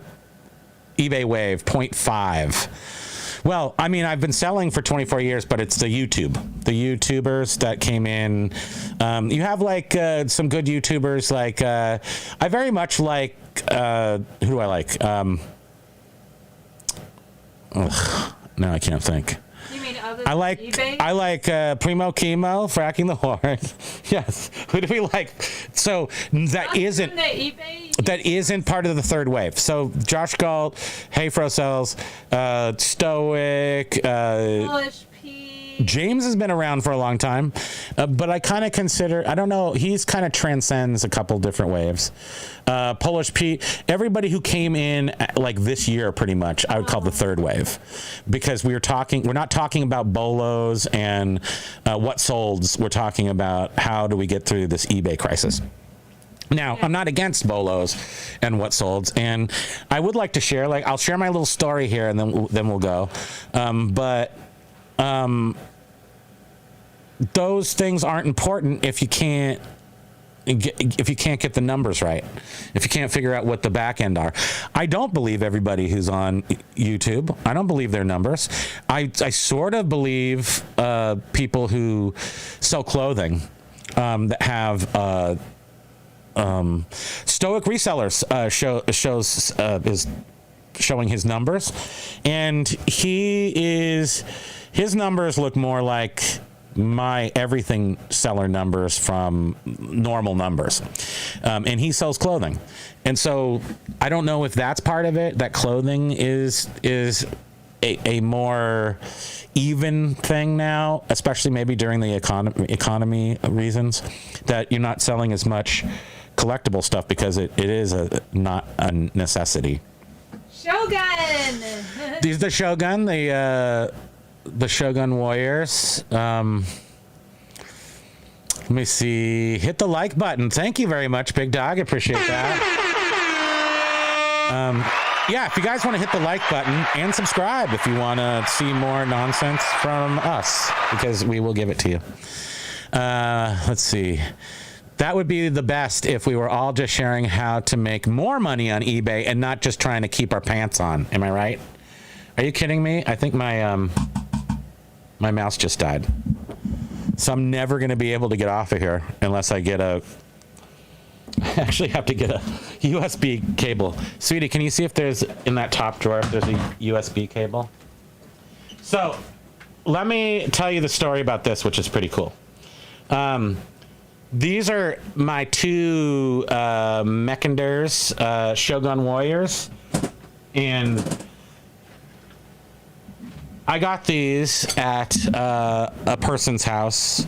0.5. Well, I mean, I've been selling for 24 years, but it's the YouTubers that came in. You have like some good YouTubers. Like I very much like who do I like? Now I can't think. You mean other I than like eBay? I like Primo Chemo, Fracking the Hoard. Yes. Who do we like? So that isn't part of the third wave. So Josh Galt, Hey Frosels, Stoic, Polish P. James has been around for a long time, but I kind of consider, I don't know, he's kind of transcends a couple different waves. Polish Pete, everybody who came in like this year pretty much, I would call the third wave, because we're not talking about bolos and what solds, we're talking about how do we get through this eBay crisis. Now, I'm not against bolos and what solds, and I would like to share, like, I'll share my little story here and then we'll go. But those things aren't important if you can't get the numbers right, if you can't figure out what the back end are. I don't believe everybody who's on YouTube. I don't believe their numbers. I sort of believe people who sell clothing that have Stoic Resellers is showing his numbers, and his numbers look more like my everything seller numbers from normal numbers, and he sells clothing, and so I don't know if that's part of it, that clothing is a more even thing now, especially maybe during the economy reasons, that you're not selling as much collectible stuff because it is not a necessity. Shogun. These are the Shogun, the Shogun Warriors. Let me see. Hit the like button. Thank you very much, Big Dog. Appreciate that. Yeah, if you guys want to hit the like button and subscribe if you want to see more nonsense from us, because we will give it to you. Let's see. That would be the best if we were all just sharing how to make more money on eBay and not just trying to keep our pants on. Am I right? Are you kidding me? I think my mouse just died. So I'm never going to be able to get off of here unless I actually have to get a USB cable. Sweetie, can you see if there's, in that top drawer, if there's a USB cable? So let me tell you the story about this, which is pretty cool. These are my two Mechinders, Shogun Warriors. And I got these at a person's house.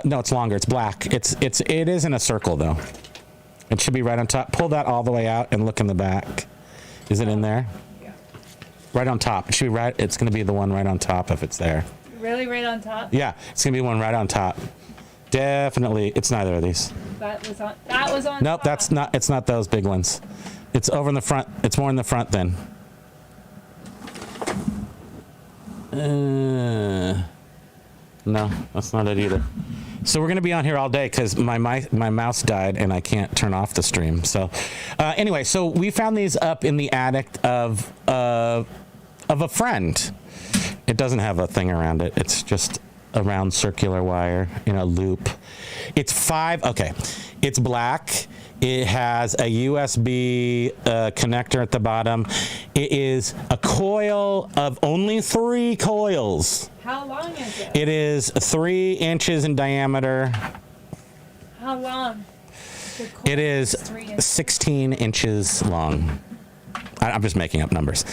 No, it's longer. It's black. It is in a circle, though. It should be right on top. Pull that all the way out and look in the back. Is it in there? Yeah. Right on top. It should be right. It's going to be the one right on top if it's there. Really, right on top? Yeah, it's going to be one right on top. Definitely. It's neither of these. That was on Nope, top. that's not. It's not those big ones. It's over in the front. It's more in the front then. No, that's not it either. So we're going to be on here all day because my mouse died and I can't turn off the stream. So anyway, so we found these up in the attic of a friend. It doesn't have a thing around it. It's just a round circular wire in a loop. It's okay. It's black. It has a USB connector at the bottom. It is a coil of only 3 coils. How long is it? It is 3 inches in diameter. How long? It is 16 inches long. I'm just making up numbers.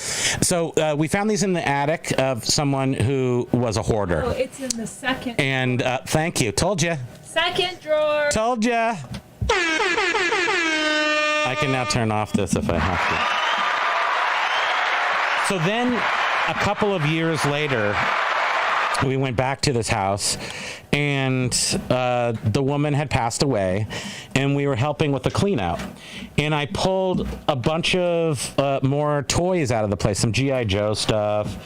So we found these in the attic of someone who was a hoarder. Oh, it's in the second. And thank you. Told you. Second drawer. Told you. I can now turn off this if I have to. So then a couple of years later, we went back to this house and the woman had passed away and we were helping with the clean out. And I pulled a bunch of more toys out of the place, some G.I. Joe stuff.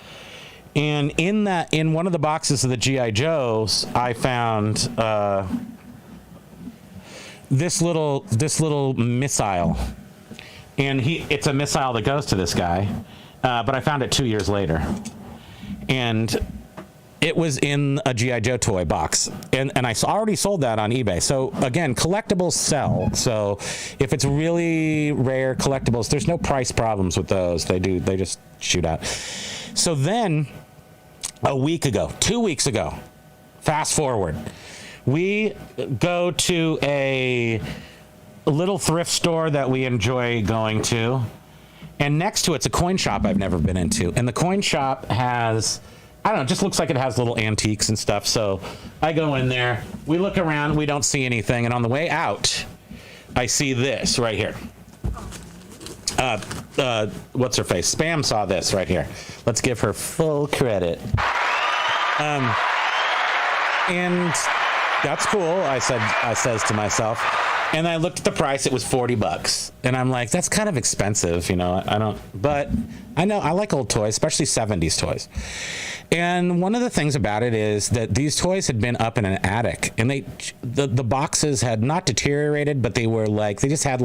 And in one of the boxes of the G.I. Joes, I found this little missile, and it's a missile that goes to this guy, but I found it 2 years later, and it was in a G.I. Joe toy box, and I already sold that on eBay. So again, collectibles sell. So if it's really rare collectibles, there's no price problems with those. They just shoot out. So then, 2 weeks ago, fast forward. We go to a little thrift store that we enjoy going to, and next to it's a coin shop I've never been into. And the coin shop has, I don't know, it just looks like it has little antiques and stuff. So I go in there, we look around, we don't see anything, and on the way out, I see this right here. What's her face? Spam saw this right here. Let's give her full credit. And that's cool, I says to myself. And I looked at the price, it was $40. And I'm like, that's kind of expensive, but I know I like old toys, especially 70s toys. And one of the things about it is that these toys had been up in an attic, and the boxes had not deteriorated, but they just had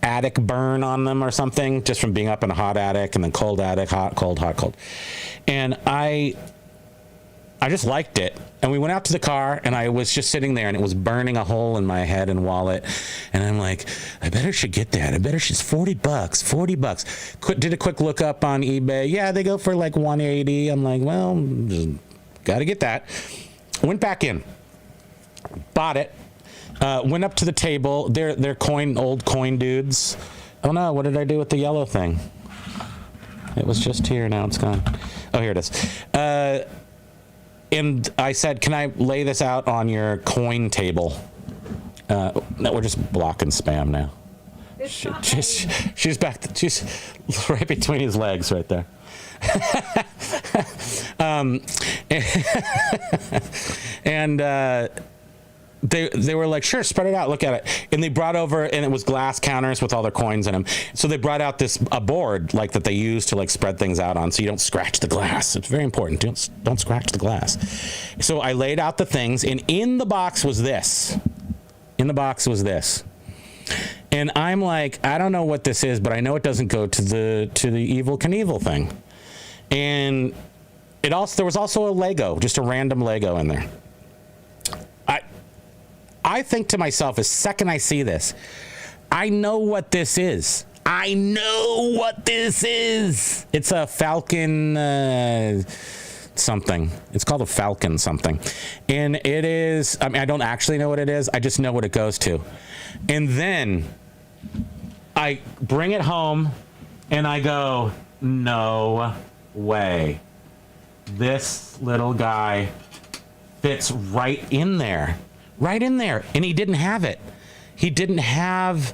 attic burn on them or something, just from being up in a hot attic and then cold attic, hot, cold, hot, cold. And I just liked it. And we went out to the car, and I was just sitting there, and it was burning a hole in my head and wallet. And I'm like, I better should get that. It's $40. Did a quick look up on eBay. Yeah, they go for like $180. I'm like, well, got to get that. Went back in, bought it, went up to the table. They're old coin dudes. Oh no, what did I do with the yellow thing? It was just here, now it's gone. Oh, here it is. And I said, can I lay this out on your coin table? No, we're just blocking spam now. She's back. She's right between his legs right there. And they were like, sure, spread it out, look at it. And they brought over, and it was glass counters with all their coins in them. So they brought out a board that they use to spread things out on, so you don't scratch the glass. It's very important. Don't scratch the glass. So I laid out the things, and in the box was this. And I'm like, I don't know what this is, but I know it doesn't go to the Evel Knievel thing. And there was also a Lego, just a random Lego in there. I think to myself, the second I see this, I know what this is. It's a Falcon something. It's called a Falcon something. And it is, I mean, I don't actually know what it is. I just know what it goes to. And then I bring it home and I go, no way. This little guy fits right in there. Right in there. And he didn't have it. He didn't have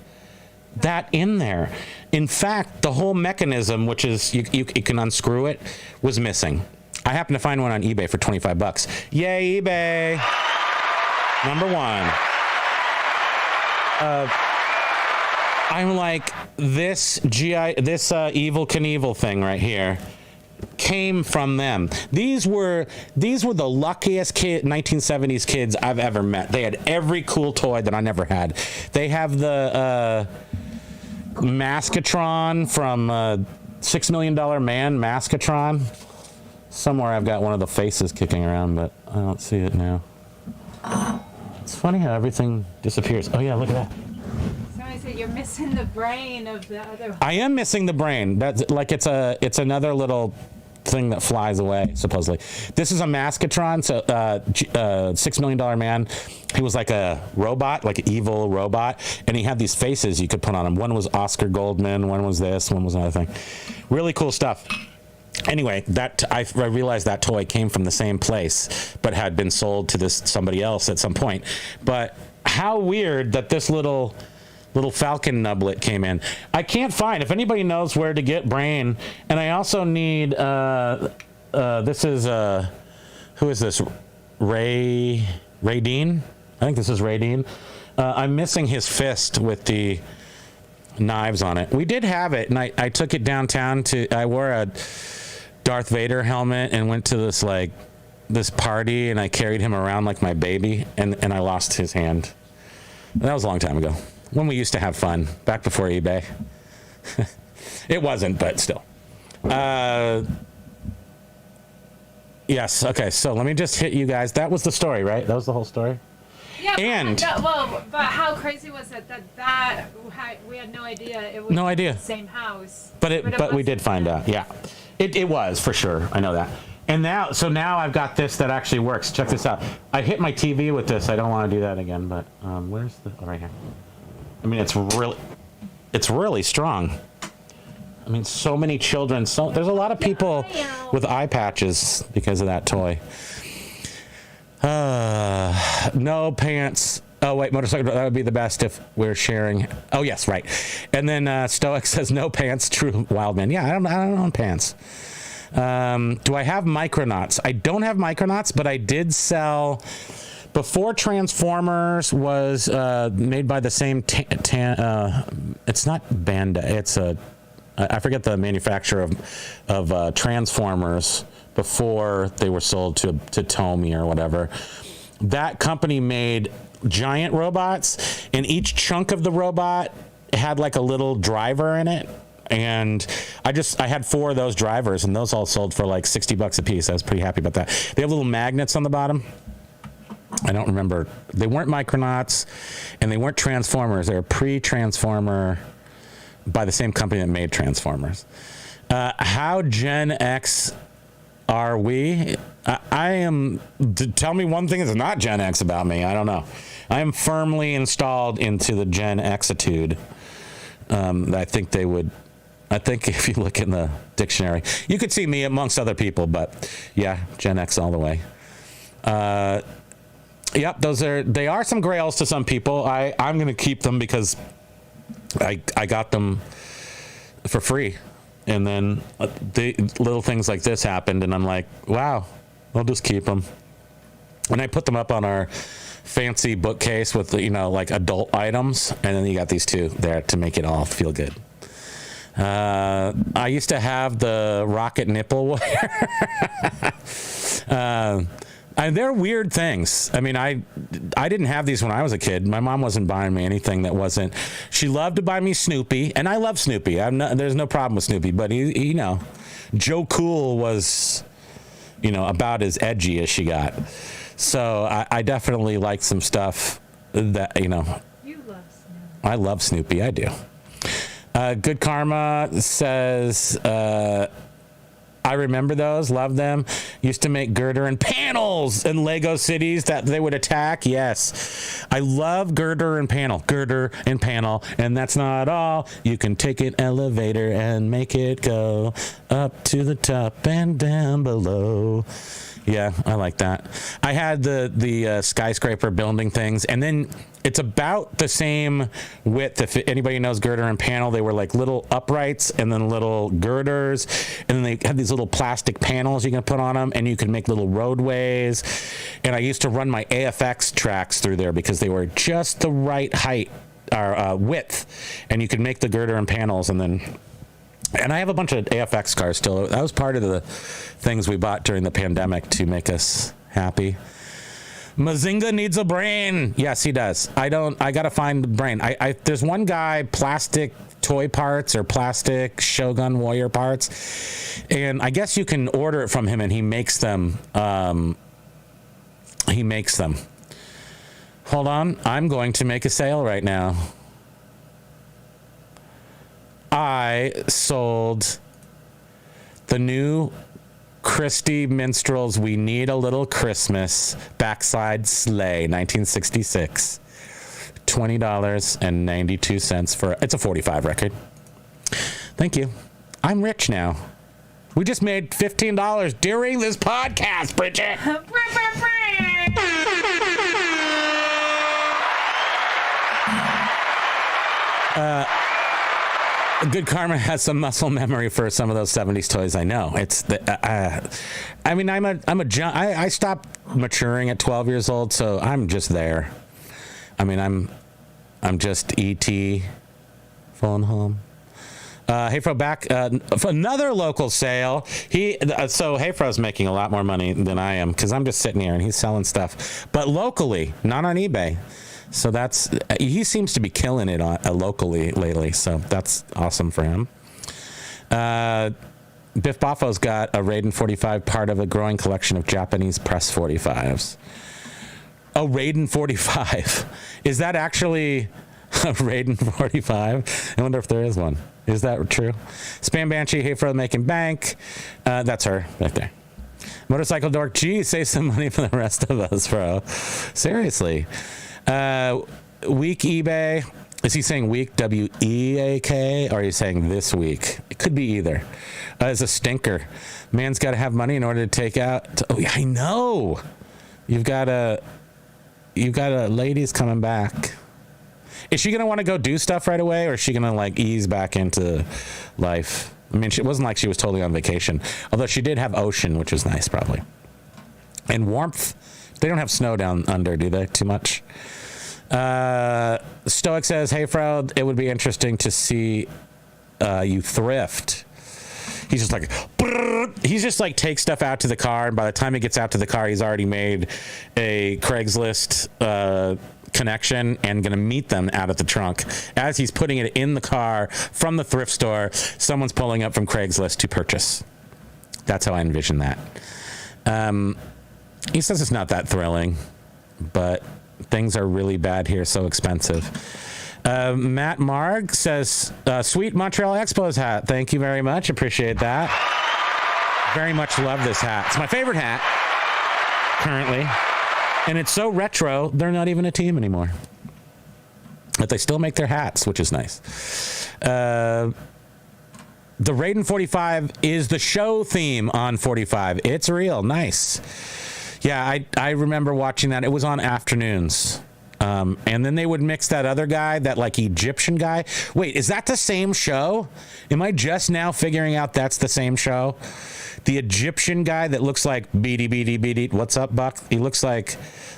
that in there. In fact, the whole mechanism, which is you can unscrew it, was missing. I happened to find one on eBay for $25. Yay, eBay! Number one. I'm like, this Evel Knievel thing right here came from them. These were the luckiest 1970s kids I've ever met. They had every cool toy that I never had. They have the Maskatron from $6 Million Man, Maskatron. Somewhere I've got one of the faces kicking around, but I don't see it now. It's funny how everything disappears. Oh yeah, look at that. Somebody said you're missing the brain of the other one. I am missing the brain. That's like it's another little thing that flies away, supposedly. This is a Maskatron, so $6 Million Man. He was like a robot, like an evil robot, and he had these faces you could put on him. One was Oscar Goldman, one was this, one was another thing. Really cool stuff. Anyway, that I realized that toy came from the same place, but had been sold to somebody else at some point. But how weird that this little Falcon nublet came in. I can't find, if anybody knows where to get brain, and I also need this is who is this? Ray Dean? I think this is Ray Dean. I'm missing his fist with the knives on it. We did have it, and I took it downtown I wore a Darth Vader helmet and went to this party, and I carried him around like my baby, and I lost his hand. That was a long time ago, when we used to have fun, back before eBay. It wasn't, but still. Yes, okay, so let me just hit you guys. That was the story, right? That was the whole story? Yeah, and but how crazy was it that we had no idea it was the same house. But we did find out. Yeah, it was for sure. I know that. And now I've got this that actually works. Check this out. I hit my TV with this. I don't want to do that again. But where's right here? I mean, it's really strong. I mean, so many children. There's a lot of people with eye patches because of that toy. No pants. Oh wait, motorcycle. That would be the best if we're sharing. Oh yes, right. And then Stoic says no pants. True Wildman. Yeah, I don't own pants. Do I have Micronauts? I don't have Micronauts, but I did sell before Transformers was made by the same. It's not Banda. It's I forget the manufacturer of Transformers. Before they were sold to Tomy or whatever, that company made giant robots, and each chunk of the robot had like a little driver in it. And I had 4 of those drivers, and those all sold for like $60 a piece. I was pretty happy about that. They have little magnets on the bottom. I don't remember. They weren't Micronauts, and they weren't Transformers. They were pre-Transformer by the same company that made Transformers. How Gen X are we? I am. Tell me one thing that's not Gen X about me. I don't know. I am firmly installed into the Gen Xitude. I think they would. I think if you look in the dictionary, you could see me amongst other people. But yeah, Gen X all the way. Yep, they are some grails to some people. I'm going to keep them because I got them for free. And then the little things like this happened, and I'm like, wow, I'll just keep them. And I put them up on our fancy bookcase with, like adult items. And then you got these 2 there to make it all feel good. I used to have the rocket nipple wire. And they're weird things. I mean, I didn't have these when I was a kid. My mom wasn't buying me anything that wasn't. She loved to buy me Snoopy, and I love Snoopy. There's no problem with Snoopy, but Joe Cool was, about as edgy as she got. So I definitely like some stuff that You love Snoopy. I love Snoopy. I do. Good Karma says. I remember those. Love them. Used to make girder and panels in Lego cities that they would attack. Yes. I love girder and panel. Girder and panel. And that's not all. You can take an elevator and make it go up to the top and down below. Yeah, I like that. I had the skyscraper building things, and then it's about the same width. If anybody knows girder and panel, they were like little uprights and then little girders, and then they had these little plastic panels you can put on them, and you can make little roadways. And I used to run my AFX tracks through there because they were just the right height or width, and you could make the girder and panels, and I have a bunch of AFX cars still. That was part of the things we bought during the pandemic to make us happy. Mazinga needs a brain. Yes, he does. I gotta find the brain. There's one guy, plastic toy parts or plastic Shogun Warrior parts, and I guess you can order it from him, and he makes them. Hold on, I'm going to make a sale right now. I sold the new Christie Minstrels We Need a Little Christmas Backside Sleigh 1966. $20.92 for it's a 45 record. Thank you. I'm rich now. We just made $15 during this podcast, Bridget. Good Karma has some muscle memory for some of those 70s toys. I know it's I mean, I stopped maturing at 12 years old, so I'm just there. I mean, I'm just E.T. falling home. Hayfro back for another local sale. So Hayfro's making a lot more money than I am because I'm just sitting here and he's selling stuff, but locally, not on eBay. So he seems to be killing it locally lately. So that's awesome for him. Biff Boffo's got a Raiden 45, part of a growing collection of Japanese press 45s. A Raiden 45. Is that actually a Raiden 45? I wonder if there is one. Is that true? Spam Banshee, hey for making bank. That's her right there. Motorcycle Dork, gee, save some money for the rest of us, bro. Seriously. Week eBay. Is he saying week, W-E-A-K, or are you saying this week? It could be either. It's a stinker. Man's got to have money in order to take out. Oh, yeah, I know. You've got a ladies coming back. Is she going to want to go do stuff right away, or is she going to like ease back into life? I mean, it wasn't like she was totally on vacation, although she did have ocean, which was nice probably. And warmth. They don't have snow down under, do they? Too much. Stoic says, hey, Froud, it would be interesting to see you thrift. He's just like, brrr. He's just like takes stuff out to the car, and by the time he gets out to the car, he's already made a Craigslist connection and going to meet them out at the trunk. As he's putting it in the car from the thrift store, someone's pulling up from Craigslist to purchase. That's how I envision that. He says it's not that thrilling, but things are really bad here, so expensive. Matt Marg says, sweet Montreal Expos hat. Thank you very much. Appreciate that. Very much love this hat. It's my favorite hat currently. And it's so retro, they're not even a team anymore. But they still make their hats, which is nice. The Raiden 45 is the show theme on 45. It's real. Nice. Yeah, I remember watching that. It was on afternoons. And then they would mix that other guy, that like Egyptian guy. Wait, is that the same show? Am I just now figuring out that's the same show? The Egyptian guy that looks like beady. What's up, Buck? He looks like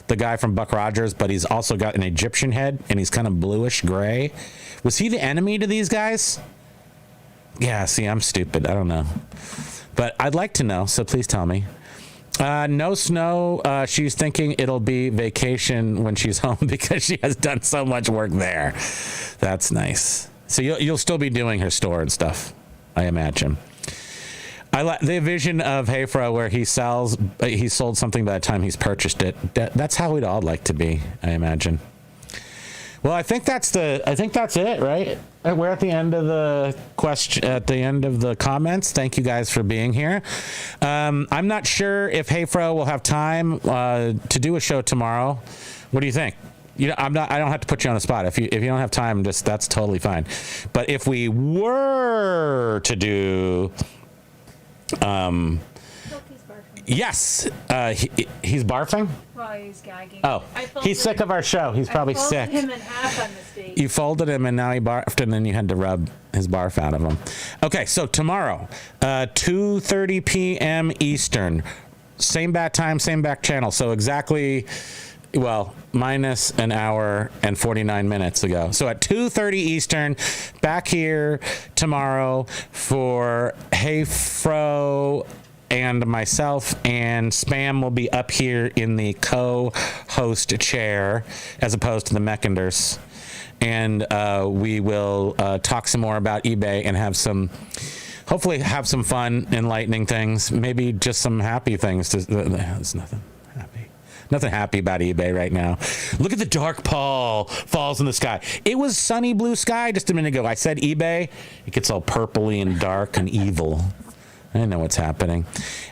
the guy from Buck Rogers, but he's also got an Egyptian head and he's kind of bluish gray. Was he the enemy to these guys? Yeah, see, I'm stupid. I don't know. But I'd like to know, so please tell me. No snow. She's thinking it'll be vacation when she's home because she has done so much work there. That's nice. So you'll still be doing her store and stuff, I imagine. I like the vision of Hayfra where he sold something by the time he's purchased it. That's how we'd all like to be, I imagine. Well, I think that's it, right? We're at the end of the comments. Thank you guys for being here. I'm not sure if Heyfro will have time to do a show tomorrow. What do you think? I don't have to put you on the spot. If you don't have time, that's totally fine. But if we were to do, yes, he's barfing. Well, he's gagging. Oh, he's sick of our show. He's probably sick. I folded him in half on mistake. You folded him and now he barfed, and then you had to rub his barf out of him. Okay, so tomorrow, 2:30 p.m. Eastern, same bat time, same back channel. So exactly, well, minus an hour and 49 minutes ago. So at 2:30 Eastern, back here tomorrow for Heyfro and myself, and Spam will be up here in the co-host chair as opposed to the Meckenders. And we will talk some more about eBay and hopefully have some fun, enlightening things, maybe just some happy things. There's nothing happy about eBay right now. Look at the dark pall falls in the sky. It was sunny blue sky just a minute ago. I said eBay, it gets all purpley and dark and evil. I don't know what's happening.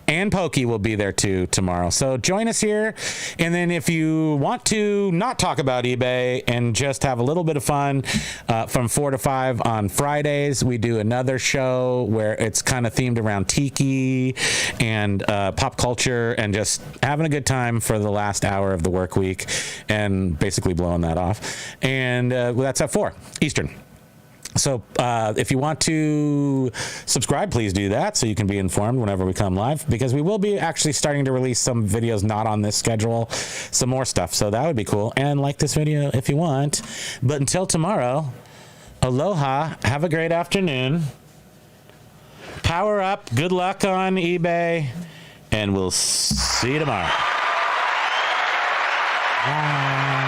And Pokey will be there too tomorrow. So join us here. And then if you want to not talk about eBay and just have a little bit of fun, from 4 to 5 on Fridays, we do another show where it's kind of themed around tiki and pop culture and just having a good time for the last hour of the work week and basically blowing that off. And that's at 4 Eastern. So if you want to subscribe, please do that so you can be informed whenever we come live, because we will be actually starting to release some videos not on this schedule, some more stuff. So that would be cool. And like this video if you want. But until tomorrow, aloha, have a great afternoon. Power up. Good luck on eBay. And we'll see you tomorrow. Bye.